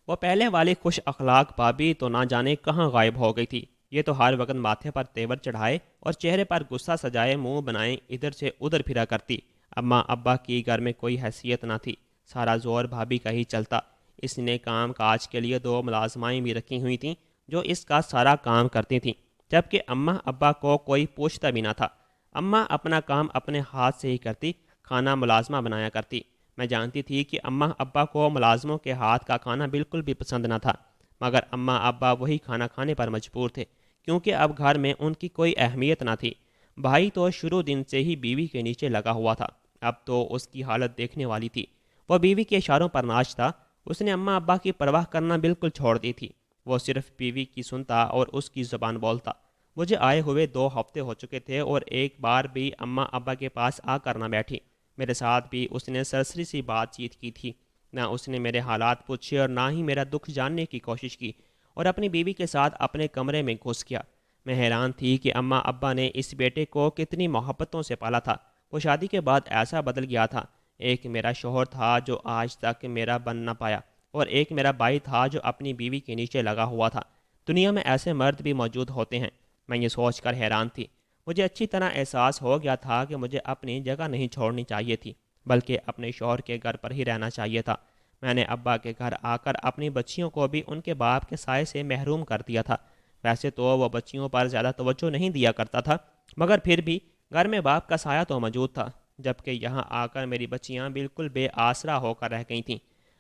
وہ پہلے والی خوش اخلاق بھابھی تو نہ جانے کہاں غائب ہو گئی تھی۔ یہ تو ہر وقت ماتھے پر تیور چڑھائے اور چہرے پر غصہ سجائے منہ بنائے ادھر سے ادھر پھرا کرتی۔ اماں ابا کی گھر میں کوئی حیثیت نہ تھی، سارا زور بھابھی کا ہی چلتا۔ اس نے کام کاج کے لیے 2 ملازمائیں بھی رکھی ہوئی تھیں جو اس کا سارا کام کرتی تھیں، جبکہ اماں ابا کو کوئی پوچھتا بھی نہ تھا۔ اماں اپنا کام اپنے ہاتھ سے ہی کرتی، کھانا ملازمہ بنایا کرتی۔ میں جانتی تھی کہ اماں ابا کو ملازموں کے ہاتھ کا کھانا بالکل بھی پسند نہ تھا، مگر اماں ابا وہی کھانا کھانے پر مجبور تھے کیونکہ اب گھر میں ان کی کوئی اہمیت نہ تھی۔ بھائی تو شروع دن سے ہی بیوی کے نیچے لگا ہوا تھا، اب تو اس کی حالت دیکھنے والی تھی۔ وہ بیوی کے اشاروں پر ناچتا۔ اس نے اماں ابا کی پرواہ کرنا بالکل چھوڑ دی تھی، وہ صرف بیوی کی سنتا اور اس کی زبان بولتا۔ مجھے آئے ہوئے 2 ہفتے ہو چکے تھے اور ایک بار بھی اماں ابا کے پاس آ کر نہ بیٹھی۔ میرے ساتھ بھی اس نے سرسری سی بات چیت کی تھی، نہ اس نے میرے حالات پوچھے اور نہ ہی میرا دکھ جاننے کی کوشش کی، اور اپنی بیوی کے ساتھ اپنے کمرے میں گھس گیا۔ میں حیران تھی کہ اماں ابا نے اس بیٹے کو کتنی محبتوں سے پالا تھا۔ وہ شادی کے بعد ایسا بدل گیا تھا۔ ایک میرا شوہر تھا جو آج تک میرا بن نہ پایا، اور ایک میرا بھائی تھا جو اپنی بیوی کے نیچے لگا ہوا تھا۔ دنیا میں ایسے مرد بھی موجود ہوتے ہیں، میں یہ سوچ کر حیران تھی۔ مجھے اچھی طرح احساس ہو گیا تھا کہ مجھے اپنی جگہ نہیں چھوڑنی چاہیے تھی، بلکہ اپنے شوہر کے گھر پر ہی رہنا چاہیے تھا۔ میں نے ابا کے گھر آ کر اپنی بچیوں کو بھی ان کے باپ کے سائے سے محروم کر دیا تھا۔ ویسے تو وہ بچیوں پر زیادہ توجہ نہیں دیا کرتا تھا، مگر پھر بھی گھر میں باپ کا سایہ تو موجود تھا، جبکہ یہاں آ کر میری بچیاں بالکل بے آسرا ہو کر رہ گئی تھیں۔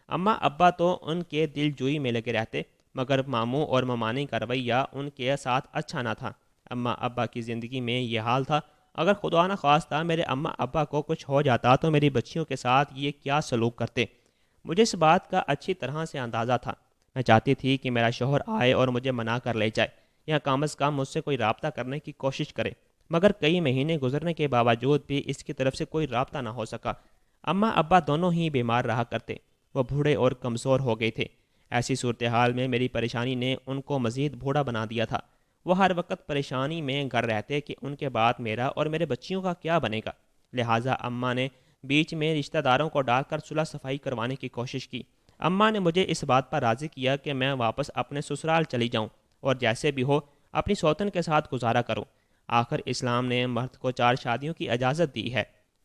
اماں ابا تو ان کے دل جوئی میں لگے رہتے، مگر ماموں اور ممانی کا رویہ ان کے ساتھ اچھا نہ تھا۔ اماں ابا کی زندگی میں یہ حال تھا، اگر خدا نہ خواستہ میرے اماں ابا کو کچھ ہو جاتا تو میری بچیوں کے ساتھ یہ کیا سلوک کرتے۔ مجھے اس بات کا اچھی طرح سے اندازہ تھا۔ میں چاہتی تھی کہ میرا شوہر آئے اور مجھے منا کر لے جائے، یا کم از کم مجھ سے کوئی رابطہ کرنے کی کوشش کرے، مگر کئی مہینے گزرنے کے باوجود بھی اس کی طرف سے کوئی رابطہ نہ ہو سکا۔ اماں ابا دونوں ہی بیمار رہا کرتے، وہ بوڑھے اور کمزور ہو گئے تھے۔ ایسی صورتحال میں میری پریشانی نے ان کو مزید بوڑھا بنا دیا تھا۔ وہ ہر وقت پریشانی میں گھر رہتے کہ ان کے بعد میرا اور میرے بچیوں کا کیا بنے گا۔ لہٰذا اماں نے بیچ میں رشتہ داروں کو ڈال کر صلح صفائی کروانے کی کوشش کی۔ اماں نے مجھے اس بات پر راضی کیا کہ میں واپس اپنے سسرال چلی جاؤں اور جیسے بھی ہو اپنی سوتن کے ساتھ گزارا کروں۔ آخر اسلام نے مرد کو 4 شادیوں کی اجازت دی ہے،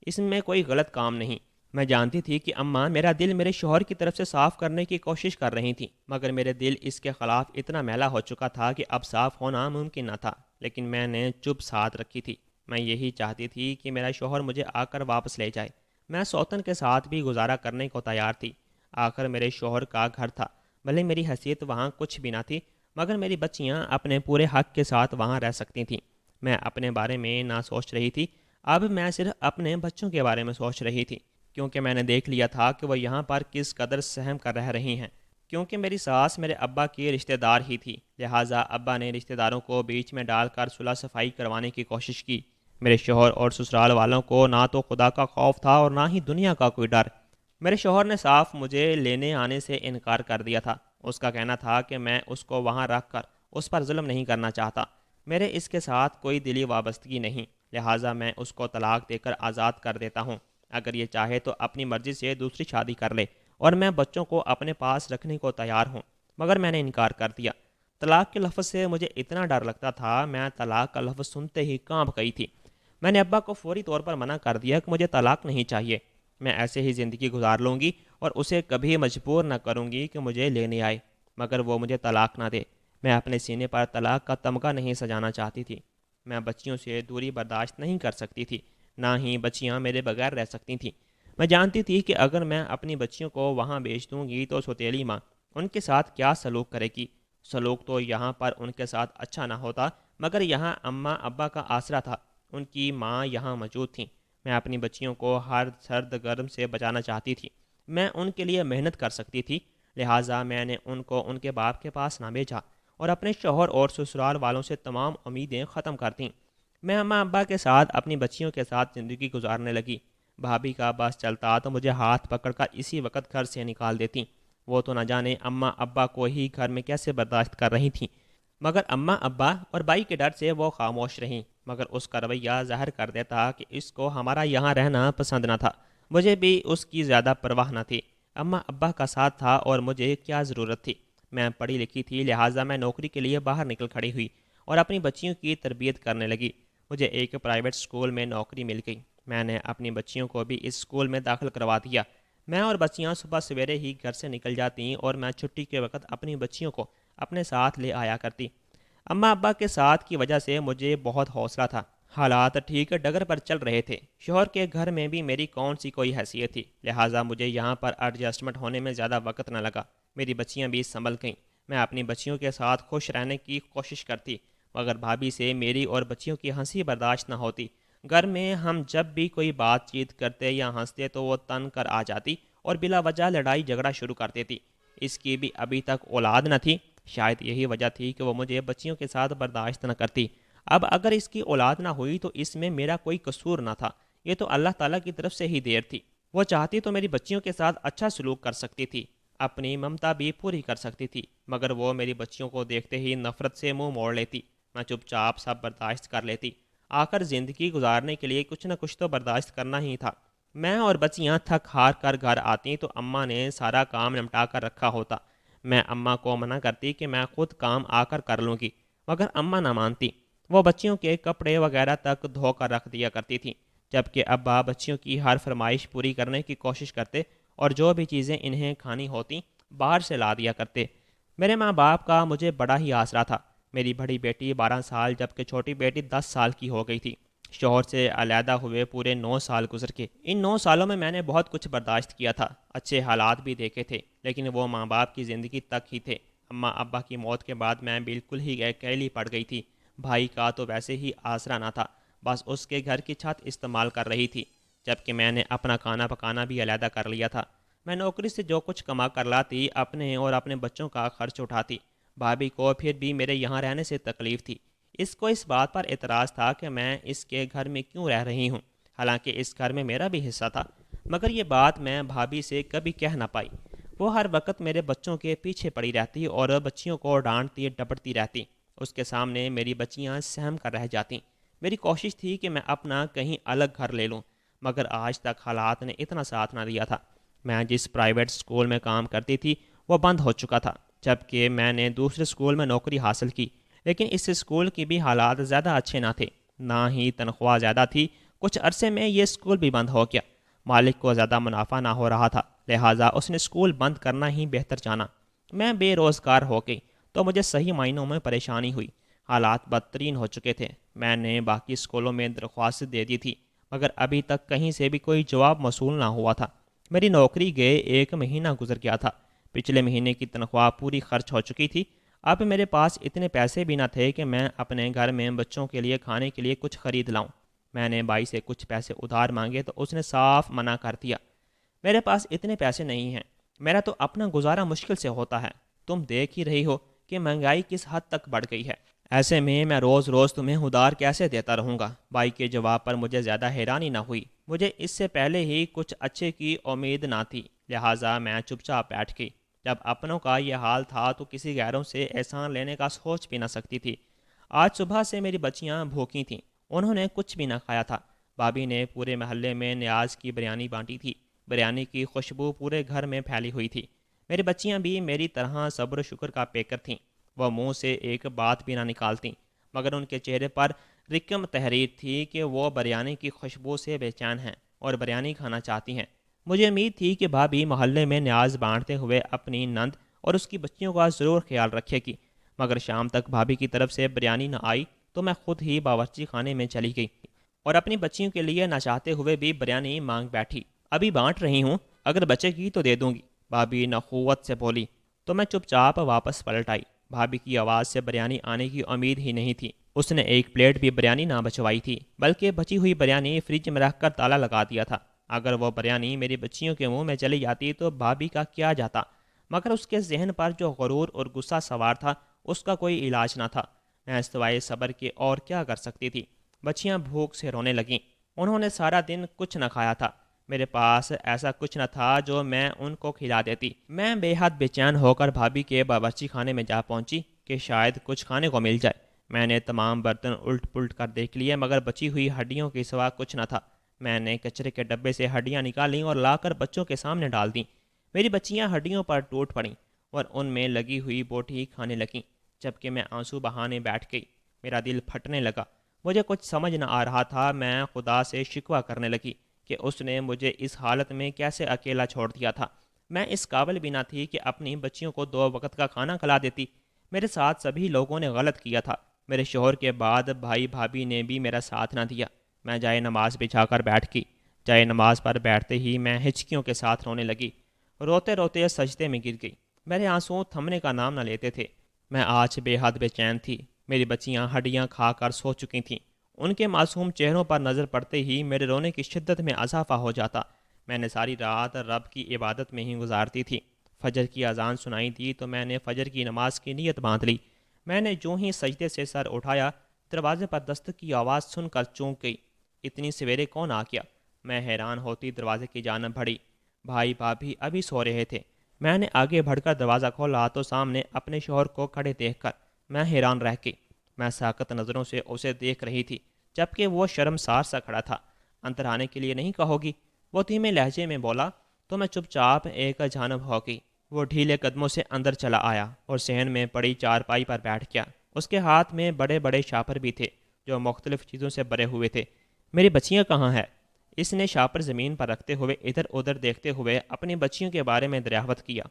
اس میں کوئی غلط کام نہیں۔ میں جانتی تھی کہ اماں میرا دل میرے شوہر کی طرف سے صاف کرنے کی کوشش کر رہی تھیں، مگر میرے دل اس کے خلاف اتنا میلا ہو چکا تھا کہ اب صاف ہونا ممکن نہ تھا۔ لیکن میں نے چپ ساتھ رکھی تھی۔ میں یہی چاہتی تھی کہ میرا شوہر مجھے آ کر واپس لے جائے۔ میں سوتن کے ساتھ بھی گزارا کرنے کو تیار تھی۔ آخر میرے شوہر کا گھر تھا، بھلے میری حیثیت وہاں کچھ بھی نہ تھی، مگر میری بچیاں اپنے پورے حق کے ساتھ وہاں رہ سکتی تھیں۔ میں اپنے بارے میں نہ سوچ رہی تھی، اب میں صرف اپنے بچوں کے بارے میں سوچ رہی تھی، کیونکہ میں نے دیکھ لیا تھا کہ وہ یہاں پر کس قدر سہم کر رہ رہی ہیں۔ کیونکہ میری ساس میرے ابا کی رشتہ دار ہی تھی، لہٰذا ابا نے رشتہ داروں کو بیچ میں ڈال کر صلح صفائی کروانے کی کوشش کی۔ میرے شوہر اور سسرال والوں کو نہ تو خدا کا خوف تھا اور نہ ہی دنیا کا کوئی ڈر۔ میرے شوہر نے صاف مجھے لینے آنے سے انکار کر دیا تھا۔ اس کا کہنا تھا کہ میں اس کو وہاں رکھ کر اس پر ظلم نہیں کرنا چاہتا۔ میرے اس کے ساتھ کوئی دلی وابستگی نہیں، لہٰذا میں اس کو طلاق دے کر آزاد کر دیتا ہوں۔ اگر یہ چاہے تو اپنی مرضی سے دوسری شادی کر لے، اور میں بچوں کو اپنے پاس رکھنے کو تیار ہوں، مگر میں نے انکار کر دیا۔ طلاق کے لفظ سے مجھے اتنا ڈر لگتا تھا، میں طلاق کا لفظ سنتے ہی کانپ گئی تھی۔ میں نے ابا کو فوری طور پر منع کر دیا کہ مجھے طلاق نہیں چاہیے، میں ایسے ہی زندگی گزار لوں گی اور اسے کبھی مجبور نہ کروں گی کہ مجھے لینے آئے، مگر وہ مجھے طلاق نہ دے۔ میں اپنے سینے پر طلاق کا تمغہ نہیں سجانا چاہتی تھی۔ میں بچیوں سے دوری برداشت نہیں کر سکتی تھی، نہ ہی بچیاں میرے بغیر رہ سکتی تھیں۔ میں جانتی تھی کہ اگر میں اپنی بچیوں کو وہاں بیچ دوں گی تو سوتیلی ماں ان کے ساتھ کیا سلوک کرے گی۔ سلوک تو یہاں پر ان کے ساتھ اچھا نہ ہوتا، مگر یہاں اماں ابا کا آسرا تھا، ان کی ماں یہاں موجود تھیں۔ میں اپنی بچیوں کو ہر سرد گرم سے بچانا چاہتی تھی، میں ان کے لیے محنت کر سکتی تھی، لہٰذا میں نے ان کو ان کے باپ کے پاس نہ بھیجا اور اپنے شوہر اور سسرال والوں سے تمام امیدیں ختم کر دیں۔ میں اماں ابا کے ساتھ اپنی بچیوں کے ساتھ زندگی گزارنے لگی۔ بھابھی کا بس چلتا تو مجھے ہاتھ پکڑ کر اسی وقت گھر سے نکال دیتی۔ وہ تو نہ جانے اماں ابا کو ہی گھر میں کیسے برداشت کر رہی تھیں، مگر اماں ابا اور بھائی کے ڈر سے وہ خاموش رہیں، مگر اس کا رویہ ظاہر کر دیتا کہ اس کو ہمارا یہاں رہنا پسند نہ تھا۔ مجھے بھی اس کی زیادہ پرواہ نہ تھی، اماں ابا کا ساتھ تھا اور مجھے کیا ضرورت تھی۔ میں پڑھی لکھی تھی، لہٰذا میں نوکری کے لیے باہر نکل کھڑی ہوئی اور اپنی بچیوں کی تربیت کرنے لگی۔ مجھے ایک پرائیویٹ اسکول میں نوکری مل گئی، میں نے اپنی بچیوں کو بھی اس اسکول میں داخل کروا دیا۔ میں اور بچیاں صبح سویرے ہی گھر سے نکل جاتیں اور میں چھٹی کے وقت اپنی بچیوں کو اپنے ساتھ لے آیا کرتی۔ اماں ابا کے ساتھ کی وجہ سے مجھے بہت حوصلہ تھا، حالات ٹھیک ڈگر پر چل رہے تھے۔ شوہر کے گھر میں بھی میری کون سی کوئی حیثیت تھی، لہٰذا مجھے یہاں پر ایڈجسٹمنٹ ہونے میں زیادہ وقت نہ لگا۔ میری بچیاں بھی سنبھل گئیں، میں اپنی بچیوں کے ساتھ خوش رہنے کی کوشش کرتی، مگر بھابھی سے میری اور بچیوں کی ہنسی برداشت نہ ہوتی۔ گھر میں ہم جب بھی کوئی بات چیت کرتے یا ہنستے تو وہ تن کر آ جاتی اور بلا وجہ لڑائی جھگڑا شروع کر دیتی۔ اس کی بھی ابھی تک اولاد نہ تھی، شاید یہی وجہ تھی کہ وہ مجھے بچیوں کے ساتھ برداشت نہ کرتی۔ اب اگر اس کی اولاد نہ ہوئی تو اس میں میرا کوئی قصور نہ تھا، یہ تو اللہ تعالیٰ کی طرف سے ہی دیر تھی۔ وہ چاہتی تو میری بچیوں کے ساتھ اچھا سلوک کر سکتی تھی، اپنی ممتا بھی پوری کر سکتی تھی، مگر وہ میری بچیوں کو دیکھتے ہی نفرت سے منہ موڑ لیتی۔ میں چپ چاپ سب برداشت کر لیتی، آخر زندگی گزارنے کے لیے کچھ نہ کچھ تو برداشت کرنا ہی تھا۔ میں اور بچیاں تھک ہار کر گھر آتی تو اماں نے سارا کام نمٹا کر رکھا ہوتا۔ میں اماں کو منع کرتی کہ میں خود کام آ کر لوں گی، مگر اماں نہ مانتی۔ وہ بچیوں کے کپڑے وغیرہ تک دھو کر رکھ دیا کرتی تھی، جبکہ ابا بچیوں کی ہر فرمائش پوری کرنے کی کوشش کرتے اور جو بھی چیزیں انہیں کھانی ہوتی باہر سے لا دیا کرتے۔ میرے ماں باپ کا مجھے بڑا ہی آسرا تھا۔ میری بڑی بیٹی 12 سال جبکہ چھوٹی بیٹی 10 سال کی ہو گئی تھی۔ شوہر سے علیحدہ ہوئے پورے 9 سال گزر کے۔ ان 9 سالوں میں نے بہت کچھ برداشت کیا تھا، اچھے حالات بھی دیکھے تھے، لیکن وہ ماں باپ کی زندگی تک ہی تھے۔ اماں ابا کی موت کے بعد میں بالکل ہی اکیلی پڑ گئی تھی۔ بھائی کا تو ویسے ہی آسرا نہ تھا، بس اس کے گھر کی چھت استعمال کر رہی تھی، جبکہ میں نے اپنا کھانا پکانا بھی علیحدہ کر لیا تھا۔ میں نوکری سے جو کچھ کما کر لاتی اپنے اور اپنے بچوں کا خرچ اٹھاتی۔ بھابھی کو پھر بھی میرے یہاں رہنے سے تکلیف تھی، اس کو اس بات پر اعتراض تھا کہ میں اس کے گھر میں کیوں رہ رہی ہوں، حالانکہ اس گھر میں میرا بھی حصہ تھا، مگر یہ بات میں بھابھی سے کبھی کہہ نہ پائی۔ وہ ہر وقت میرے بچوں کے پیچھے پڑی رہتی اور بچیوں کو ڈانٹتی ڈپٹتی رہتی، اس کے سامنے میری بچیاں سہم کر رہ جاتیں۔ میری کوشش تھی کہ میں اپنا کہیں الگ گھر لے لوں، مگر آج تک حالات نے اتنا ساتھ نہ دیا تھا۔ میں جس پرائیویٹ اسکول میں کام کرتی تھی وہ بند ہو چکا تھا، جبکہ میں نے دوسرے اسکول میں نوکری حاصل کی، لیکن اس اسکول کی بھی حالات زیادہ اچھے نہ تھے، نہ ہی تنخواہ زیادہ تھی۔ کچھ عرصے میں یہ اسکول بھی بند ہو گیا، مالک کو زیادہ منافع نہ ہو رہا تھا، لہٰذا اس نے اسکول بند کرنا ہی بہتر جانا۔ میں بے روزگار ہو گئی تو مجھے صحیح معنوں میں پریشانی ہوئی، حالات بدترین ہو چکے تھے۔ میں نے باقی اسکولوں میں درخواست دے دی تھی، مگر ابھی تک کہیں سے بھی کوئی جواب موصول نہ ہوا تھا۔ میری نوکری گئے 1 مہینہ گزر گیا تھا، پچھلے مہینے کی تنخواہ پوری خرچ ہو چکی تھی۔ اب میرے پاس اتنے پیسے بھی نہ تھے کہ میں اپنے گھر میں بچوں کے لیے کھانے کے لیے کچھ خرید لاؤں۔ میں نے بھائی سے کچھ پیسے ادھار مانگے تو اس نے صاف منع کر دیا، میرے پاس اتنے پیسے نہیں ہیں، میرا تو اپنا گزارا مشکل سے ہوتا ہے، تم دیکھ ہی رہی ہو کہ مہنگائی کس حد تک بڑھ گئی ہے، ایسے میں روز روز تمہیں ادھار کیسے دیتا رہوں گا۔ بھائی کے جواب پر مجھے زیادہ حیرانی نہ ہوئی، مجھے اس سے پہلے ہی کچھ اچھے کی امید نہ تھی، لہٰذا میں چپ چاپ بیٹھ گئی۔ جب اپنوں کا یہ حال تھا تو کسی غیروں سے احسان لینے کا سوچ بھی نہ سکتی تھی۔ آج صبح سے میری بچیاں بھوکی تھیں، انہوں نے کچھ بھی نہ کھایا تھا۔ بھابھی نے پورے محلے میں نیاز کی بریانی بانٹی تھی، بریانی کی خوشبو پورے گھر میں پھیلی ہوئی تھی۔ میری بچیاں بھی میری طرح صبر و شکر کا پیکر تھیں۔ وہ منہ سے ایک بات بھی نہ نکالتیں، مگر ان کے چہرے پر رکم تحریر تھی کہ وہ بریانی کی خوشبو سے بے چین ہیں اور بریانی کھانا چاہتی ہیں۔ مجھے امید تھی کہ بھابھی محلے میں نیاز بانٹتے ہوئے اپنی نند اور اس کی بچیوں کا ضرور خیال رکھے گی، مگر شام تک بھابھی کی طرف سے بریانی نہ آئی تو میں خود ہی باورچی خانے میں چلی گئی اور اپنی بچیوں کے لیے نہ چاہتے ہوئے بھی بریانی مانگ بیٹھی۔ ابھی بانٹ رہی ہوں، اگر بچے گی تو دے دوں گی، بھابھی نخوت سے بولی۔ تو میں چپ چاپ واپس پلٹ آئی۔ بھابھی کی آواز سے بریانی آنے کی امید ہی نہیں تھی۔ اس نے ایک پلیٹ بھی بریانی نہ بچوائی تھی، بلکہ بچی ہوئی بریانی فریج میں رکھ کر تالا لگا دیا تھا۔ اگر وہ بریانی میری بچیوں کے منہ میں چلی جاتی تو بھابھی کا کیا جاتا، مگر اس کے ذہن پر جو غرور اور غصہ سوار تھا اس کا کوئی علاج نہ تھا۔ میں سوائے صبر کے اور کیا کر سکتی تھی؟ بچیاں بھوک سے رونے لگیں۔ انہوں نے سارا دن کچھ نہ کھایا تھا۔ میرے پاس ایسا کچھ نہ تھا جو میں ان کو کھلا دیتی۔ میں بے حد بے چین ہو کر بھابھی کے باورچی خانے میں جا پہنچی کہ شاید کچھ کھانے کو مل جائے۔ میں نے تمام برتن الٹ پلٹ کر دیکھ لیے، مگر بچی ہوئی ہڈیوں کے سوا کچھ نہ تھا۔ میں نے کچرے کے ڈبے سے ہڈیاں نکالیں اور لا کر بچوں کے سامنے ڈال دیں۔ میری بچیاں ہڈیوں پر ٹوٹ پڑیں اور ان میں لگی ہوئی بوٹی کھانے لگیں، جبکہ میں آنسو بہانے بیٹھ گئی۔ میرا دل پھٹنے لگا۔ مجھے کچھ سمجھ نہ آ رہا تھا۔ میں خدا سے شکوہ کرنے لگی کہ اس نے مجھے اس حالت میں کیسے اکیلا چھوڑ دیا تھا۔ میں اس قابل بھی نہ تھی کہ اپنی بچیوں کو 2 وقت کا کھانا کھلا دیتی۔ میرے ساتھ سبھی لوگوں نے غلط کیا تھا۔ میرے شوہر کے بعد بھائی بھابھی نے بھی میرا ساتھ نہ دیا۔ میں جائے نماز بچھا کر بیٹھ گئی۔ جائے نماز پر بیٹھتے ہی میں ہچکیوں کے ساتھ رونے لگی۔ روتے روتے سجدے میں گر گئی۔ میرے آنسو تھمنے کا نام نہ لیتے تھے۔ میں آج بے حد بے چین تھی۔ میری بچیاں ہڈیاں کھا کر سو چکی تھیں۔ ان کے معصوم چہروں پر نظر پڑتے ہی میرے رونے کی شدت میں اضافہ ہو جاتا۔ میں نے ساری رات رب کی عبادت میں ہی گزارتی تھی۔ فجر کی اذان سنائی دی تو میں نے فجر کی نماز کی نیت باندھ لی۔ میں نے جو ہی سجدے سے سر اٹھایا، دروازے پر دستک کی آواز سن کر چونک گئی۔ اتنی سویرے کون آ گیا؟ میں حیران ہوتی دروازے کی جانب بڑھی۔ بھائی بھابھی ابھی سو رہے تھے۔ میں نے آگے بڑھ کر دروازہ کھولا تو سامنے اپنے شوہر کو کھڑے دیکھ کر میں حیران رہ گئی۔ میں ساکت نظروں سے اسے دیکھ رہی تھی، جبکہ وہ شرمسار سا کھڑا تھا۔ اندر آنے کے لیے نہیں کہو گی؟ وہ دھیمے لہجے میں بولا تو میں چپ چاپ ایک جانب ہو گئی۔ وہ ڈھیلے قدموں سے اندر چلا آیا اور صحن میں پڑی چارپائی پر بیٹھ گیا۔ اس کے ہاتھ میں بڑے بڑے شاپر بھی تھے جو مختلف چیزوں سے بھرے ہوئے تھے۔ میری بچیاں کہاں ہیں؟ اس نے شاپر زمین پر رکھتے ہوئے ادھر ادھر دیکھتے ہوئے اپنی بچیوں کے بارے میں دریافت کیا۔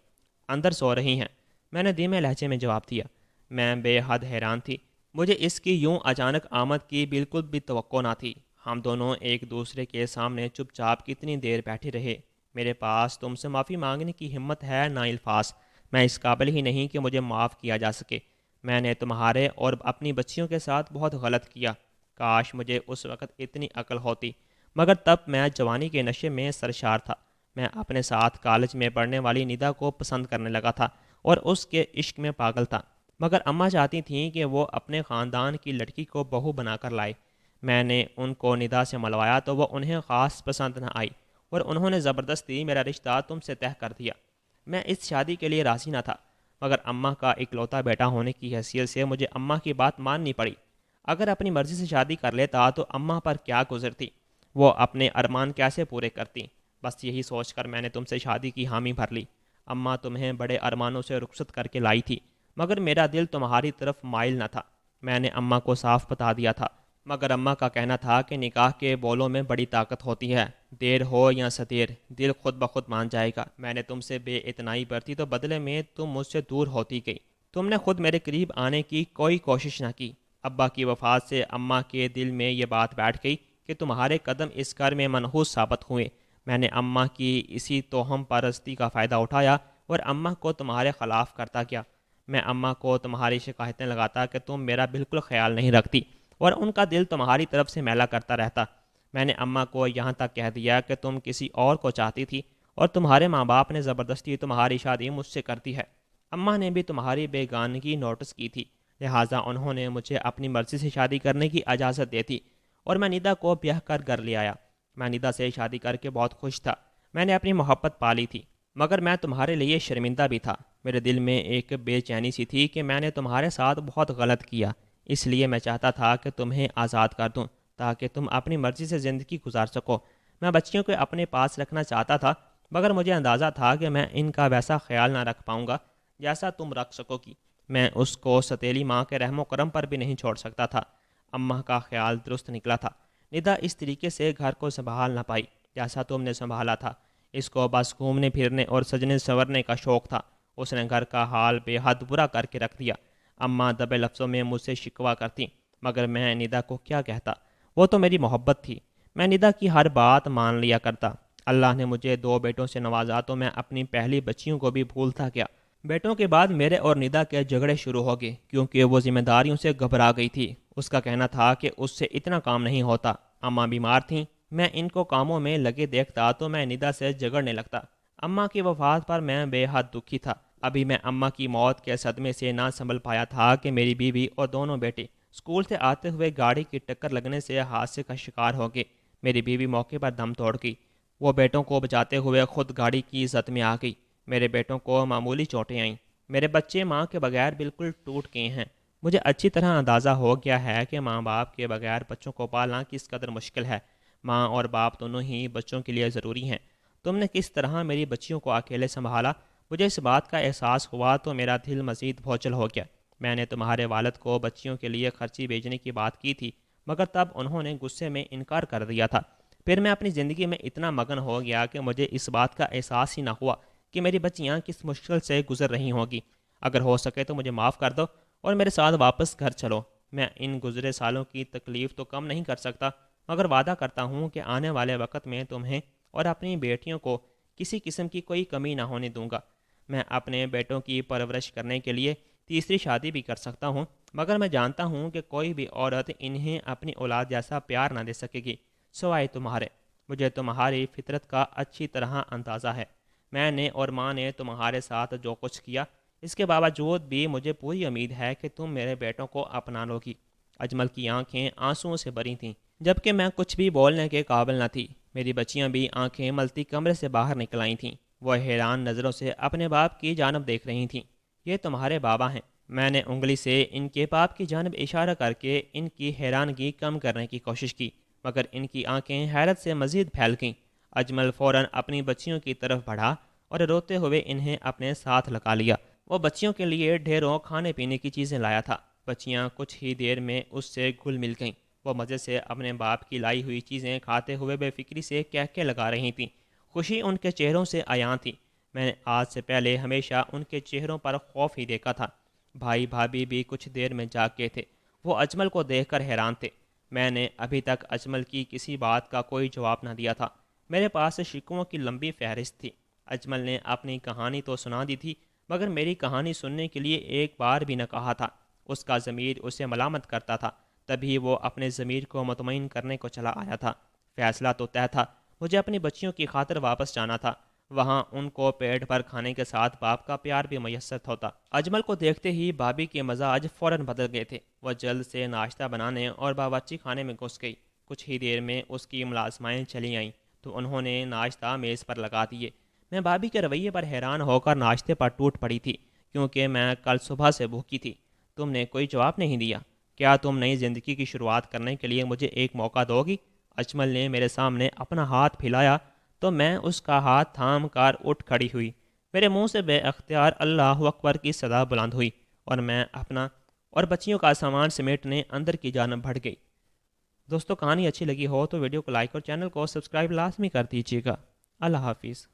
اندر سو رہی ہیں، میں نے دھیمے لہجے میں جواب دیا۔ میں بے حد حیران تھی۔ مجھے اس کی یوں اچانک آمد کی بالکل بھی توقع نہ تھی۔ ہم دونوں ایک دوسرے کے سامنے چپ چاپ کتنی دیر بیٹھے رہے۔ میرے پاس تم سے معافی مانگنے کی ہمت ہے نہ الفاظ۔ میں اس قابل ہی نہیں کہ مجھے معاف کیا جا سکے۔ میں نے تمہارے اور اپنی بچیوں کے ساتھ بہت غلط کیا۔ کاش مجھے اس وقت اتنی عقل ہوتی، مگر تب میں جوانی کے نشے میں سرشار تھا۔ میں اپنے ساتھ کالج میں پڑھنے والی ندا کو پسند کرنے لگا تھا اور اس کے عشق میں پاگل تھا، مگر اماں چاہتی تھیں کہ وہ اپنے خاندان کی لڑکی کو بہو بنا کر لائے۔ میں نے ان کو ندا سے ملوایا تو وہ انہیں خاص پسند نہ آئی اور انہوں نے زبردستی میرا رشتہ تم سے طے کر دیا۔ میں اس شادی کے لیے راضی نہ تھا، مگر اماں کا اکلوتا بیٹا ہونے کی حیثیت سے مجھے اماں کی بات ماننی پڑی۔ اگر اپنی مرضی سے شادی کر لیتا تو اماں پر کیا گزرتی، وہ اپنے ارمان کیسے پورے کرتی۔ بس یہی سوچ کر میں نے تم سے شادی کی حامی بھر لی۔ اماں تمہیں بڑے ارمانوں سے رخصت کر کے لائی تھی، مگر میرا دل تمہاری طرف مائل نہ تھا۔ میں نے اماں کو صاف بتا دیا تھا، مگر اماں کا کہنا تھا کہ نکاح کے بولوں میں بڑی طاقت ہوتی ہے، دیر ہو یا سدیر دل خود بخود مان جائے گا۔ میں نے تم سے بے اتنائی برتی تو بدلے میں تم مجھ سے دور ہوتی گئی۔ تم نے خود میرے قریب آنے کی کوئی کوشش نہ کی۔ ابا کی وفات سے اماں کے دل میں یہ بات بیٹھ گئی کہ تمہارے قدم اس گھر میں منحوس ثابت ہوئے۔ میں نے اماں کی اسی توہم پرستی کا فائدہ اٹھایا اور اماں کو تمہارے خلاف کرتا گیا۔ میں اماں کو تمہاری شکایتیں لگاتا کہ تم میرا بالکل خیال نہیں رکھتی اور ان کا دل تمہاری طرف سے میلا کرتا رہتا۔ میں نے اماں کو یہاں تک کہہ دیا کہ تم کسی اور کو چاہتی تھی اور تمہارے ماں باپ نے زبردستی تمہاری شادی مجھ سے کر دی ہے۔ اماں نے بھی تمہاری بیگانگی نوٹس کی تھی، لہٰذا انہوں نے مجھے اپنی مرضی سے شادی کرنے کی اجازت دی تھی اور میں ندا کو بیاہ کر گھر لے آیا۔ میں ندا سے شادی کر کے بہت خوش تھا۔ میں نے اپنی محبت پالی تھی، مگر میں تمہارے لیے شرمندہ بھی تھا۔ میرے دل میں ایک بے چینی سی تھی کہ میں نے تمہارے ساتھ بہت غلط کیا، اس لیے میں چاہتا تھا کہ تمہیں آزاد کر دوں تاکہ تم اپنی مرضی سے زندگی گزار سکو۔ میں بچیوں کو اپنے پاس رکھنا چاہتا تھا، مگر مجھے اندازہ تھا کہ میں ان کا ویسا خیال نہ رکھ پاؤں گا جیسا تم رکھ سکو گی۔ میں اس کو ستیلی ماں کے رحم و کرم پر بھی نہیں چھوڑ سکتا تھا۔ اماں کا خیال درست نکلا تھا۔ ندا اس طریقے سے گھر کو سنبھال نہ پائی جیسا تم نے سنبھالا تھا۔ اس کو بس گھومنے پھرنے اور سجنے سنورنے کا شوق تھا۔ اس نے گھر کا حال بے حد برا کر کے رکھ دیا۔ اماں دبے لفظوں میں مجھ سے شکوہ کرتی، مگر میں ندا کو کیا کہتا؟ وہ تو میری محبت تھی۔ میں ندا کی ہر بات مان لیا کرتا۔ اللہ نے مجھے 2 بیٹوں سے نوازا تو میں اپنی پہلی بچیوں کو بھی بھولتا گیا۔ بیٹوں کے بعد میرے اور ندا کے جھگڑے شروع ہو گئے، کیونکہ وہ ذمہ داریوں سے گھبرا گئی تھی۔ اس کا کہنا تھا کہ اس سے اتنا کام نہیں ہوتا۔ اماں بیمار تھیں، میں ان کو کاموں میں لگے دیکھتا تو میں ندا سے جھگڑنے لگتا۔ اماں کی وفات پر میں بے حد دکھی تھا۔ ابھی میں اماں کی موت کے صدمے سے نہ سنبھل پایا تھا کہ میری بیوی اور دونوں بیٹے اسکول سے آتے ہوئے گاڑی کی ٹکر لگنے سے حادثے کا شکار ہو گئے۔ میری بیوی موقع پر دم توڑ گئی۔ وہ بیٹوں کو بچاتے ہوئے خود گاڑی کی زد میں آ گئی۔ میرے بیٹوں کو معمولی چوٹیں آئیں۔ میرے بچے ماں کے بغیر بالکل ٹوٹ گئے ہیں۔ مجھے اچھی طرح اندازہ ہو گیا ہے کہ ماں باپ کے بغیر بچوں کو پالنا کس قدر مشکل ہے۔ ماں اور باپ دونوں ہی بچوں کے لیے ضروری ہیں۔ تم نے کس طرح میری بچیوں کو اکیلے سنبھالا، مجھے اس بات کا احساس ہوا تو میرا دل مزید بھوچل ہو گیا۔ میں نے تمہارے والد کو بچیوں کے لیے خرچی بھیجنے کی بات کی تھی، مگر تب انہوں نے غصے میں انکار کر دیا تھا۔ پھر میں اپنی زندگی میں اتنا مگن ہو گیا کہ مجھے اس بات کا احساس ہی نہ ہوا کہ میری بچیاں کس مشکل سے گزر رہی ہوں گی۔ اگر ہو سکے تو مجھے معاف کر دو اور میرے ساتھ واپس گھر چلو۔ میں ان گزرے سالوں کی تکلیف تو کم نہیں کر سکتا، مگر وعدہ کرتا ہوں کہ آنے والے وقت میں تمہیں اور اپنی بیٹیوں کو کسی قسم کی کوئی کمی نہ ہونے دوں گا۔ میں اپنے بیٹوں کی پرورش کرنے کے لیے تیسری شادی بھی کر سکتا ہوں، مگر میں جانتا ہوں کہ کوئی بھی عورت انہیں اپنی اولاد جیسا پیار نہ دے سکے گی سوائے تمہارے۔ مجھے تمہاری فطرت کا اچھی طرح اندازہ ہے۔ میں نے اور ماں نے تمہارے ساتھ جو کچھ کیا، اس کے باوجود بھی مجھے پوری امید ہے کہ تم میرے بیٹوں کو اپنا لو گی۔ اجمل کی آنکھیں آنسوؤں سے بھری تھیں، جبکہ میں کچھ بھی بولنے کے قابل نہ تھی۔ میری بچیاں بھی آنکھیں ملتی کمرے سے باہر نکل آئی تھیں۔ وہ حیران نظروں سے اپنے باپ کی جانب دیکھ رہی تھیں۔ یہ تمہارے بابا ہیں۔ میں نے انگلی سے ان کے باپ کی جانب اشارہ کر کے ان کی حیرانگی کم کرنے کی کوشش کی، مگر ان کی آنکھیں حیرت سے مزید پھیل گئیں۔ اجمل فوراً اپنی بچیوں کی طرف بڑھا اور روتے ہوئے انہیں اپنے ساتھ لگا لیا۔ وہ بچیوں کے لیے ڈھیروں کھانے پینے کی چیزیں لایا تھا۔ بچیاں کچھ ہی دیر میں اس سے گھل مل گئیں۔ وہ مزے سے اپنے باپ کی لائی ہوئی چیزیں کھاتے ہوئے بے فکری سے کہکے لگا رہی تھیں۔ خوشی ان کے چہروں سے عیاں تھی۔ میں نے آج سے پہلے ہمیشہ ان کے چہروں پر خوف ہی دیکھا تھا۔ بھائی بھابھی بھی کچھ دیر میں جاگ گئے تھے۔ وہ اجمل کو دیکھ کر حیران تھے۔ میں نے ابھی تک اجمل کی کسی بات کا کوئی جواب نہ دیا تھا۔ میرے پاس شکووں کی لمبی فہرست تھی۔ اجمل نے اپنی کہانی تو سنا دی تھی، مگر میری کہانی سننے کے لیے ایک بار بھی نہ کہا تھا۔ اس کا ضمیر اسے ملامت کرتا تھا۔ تبھی وہ اپنے ضمیر کو مطمئن کرنے کو چلا آیا تھا۔ فیصلہ تو طے تھا۔ مجھے اپنی بچیوں کی خاطر واپس جانا تھا۔ وہاں ان کو پیٹ بھر کھانے کے ساتھ باپ کا پیار بھی میسر ہوتا۔ اجمل کو دیکھتے ہی بھابھی کے مزاج فوراً بدل گئے تھے۔ وہ جلد سے ناشتہ بنانے اور باورچی خانے میں گھس گئی۔ کچھ ہی دیر میں اس کی ملازمائیں چلی آئیں تو انہوں نے ناشتہ میز پر لگا دیے۔ میں بھابھی کے رویے پر حیران ہو کر ناشتے پر ٹوٹ پڑی تھی، کیونکہ میں کل صبح سے بھوکی تھی۔ تم نے کوئی جواب نہیں دیا۔ کیا تم نئی زندگی کی شروعات کرنے کے لیے مجھے ایک موقع دو گی؟ اجمل نے میرے سامنے اپنا ہاتھ پھیلایا تو میں اس کا ہاتھ تھام کر اٹھ کھڑی ہوئی۔ میرے منہ سے بے اختیار اللہ اکبر کی صدا بلند ہوئی اور میں اپنا اور بچیوں کا سامان سمیٹنے اندر کی جانب بڑھ گئی۔ دوستو، کہانی اچھی لگی ہو تو ویڈیو کو لائک اور چینل کو سبسکرائب لازمی کر دیجیے گا۔ اللہ حافظ۔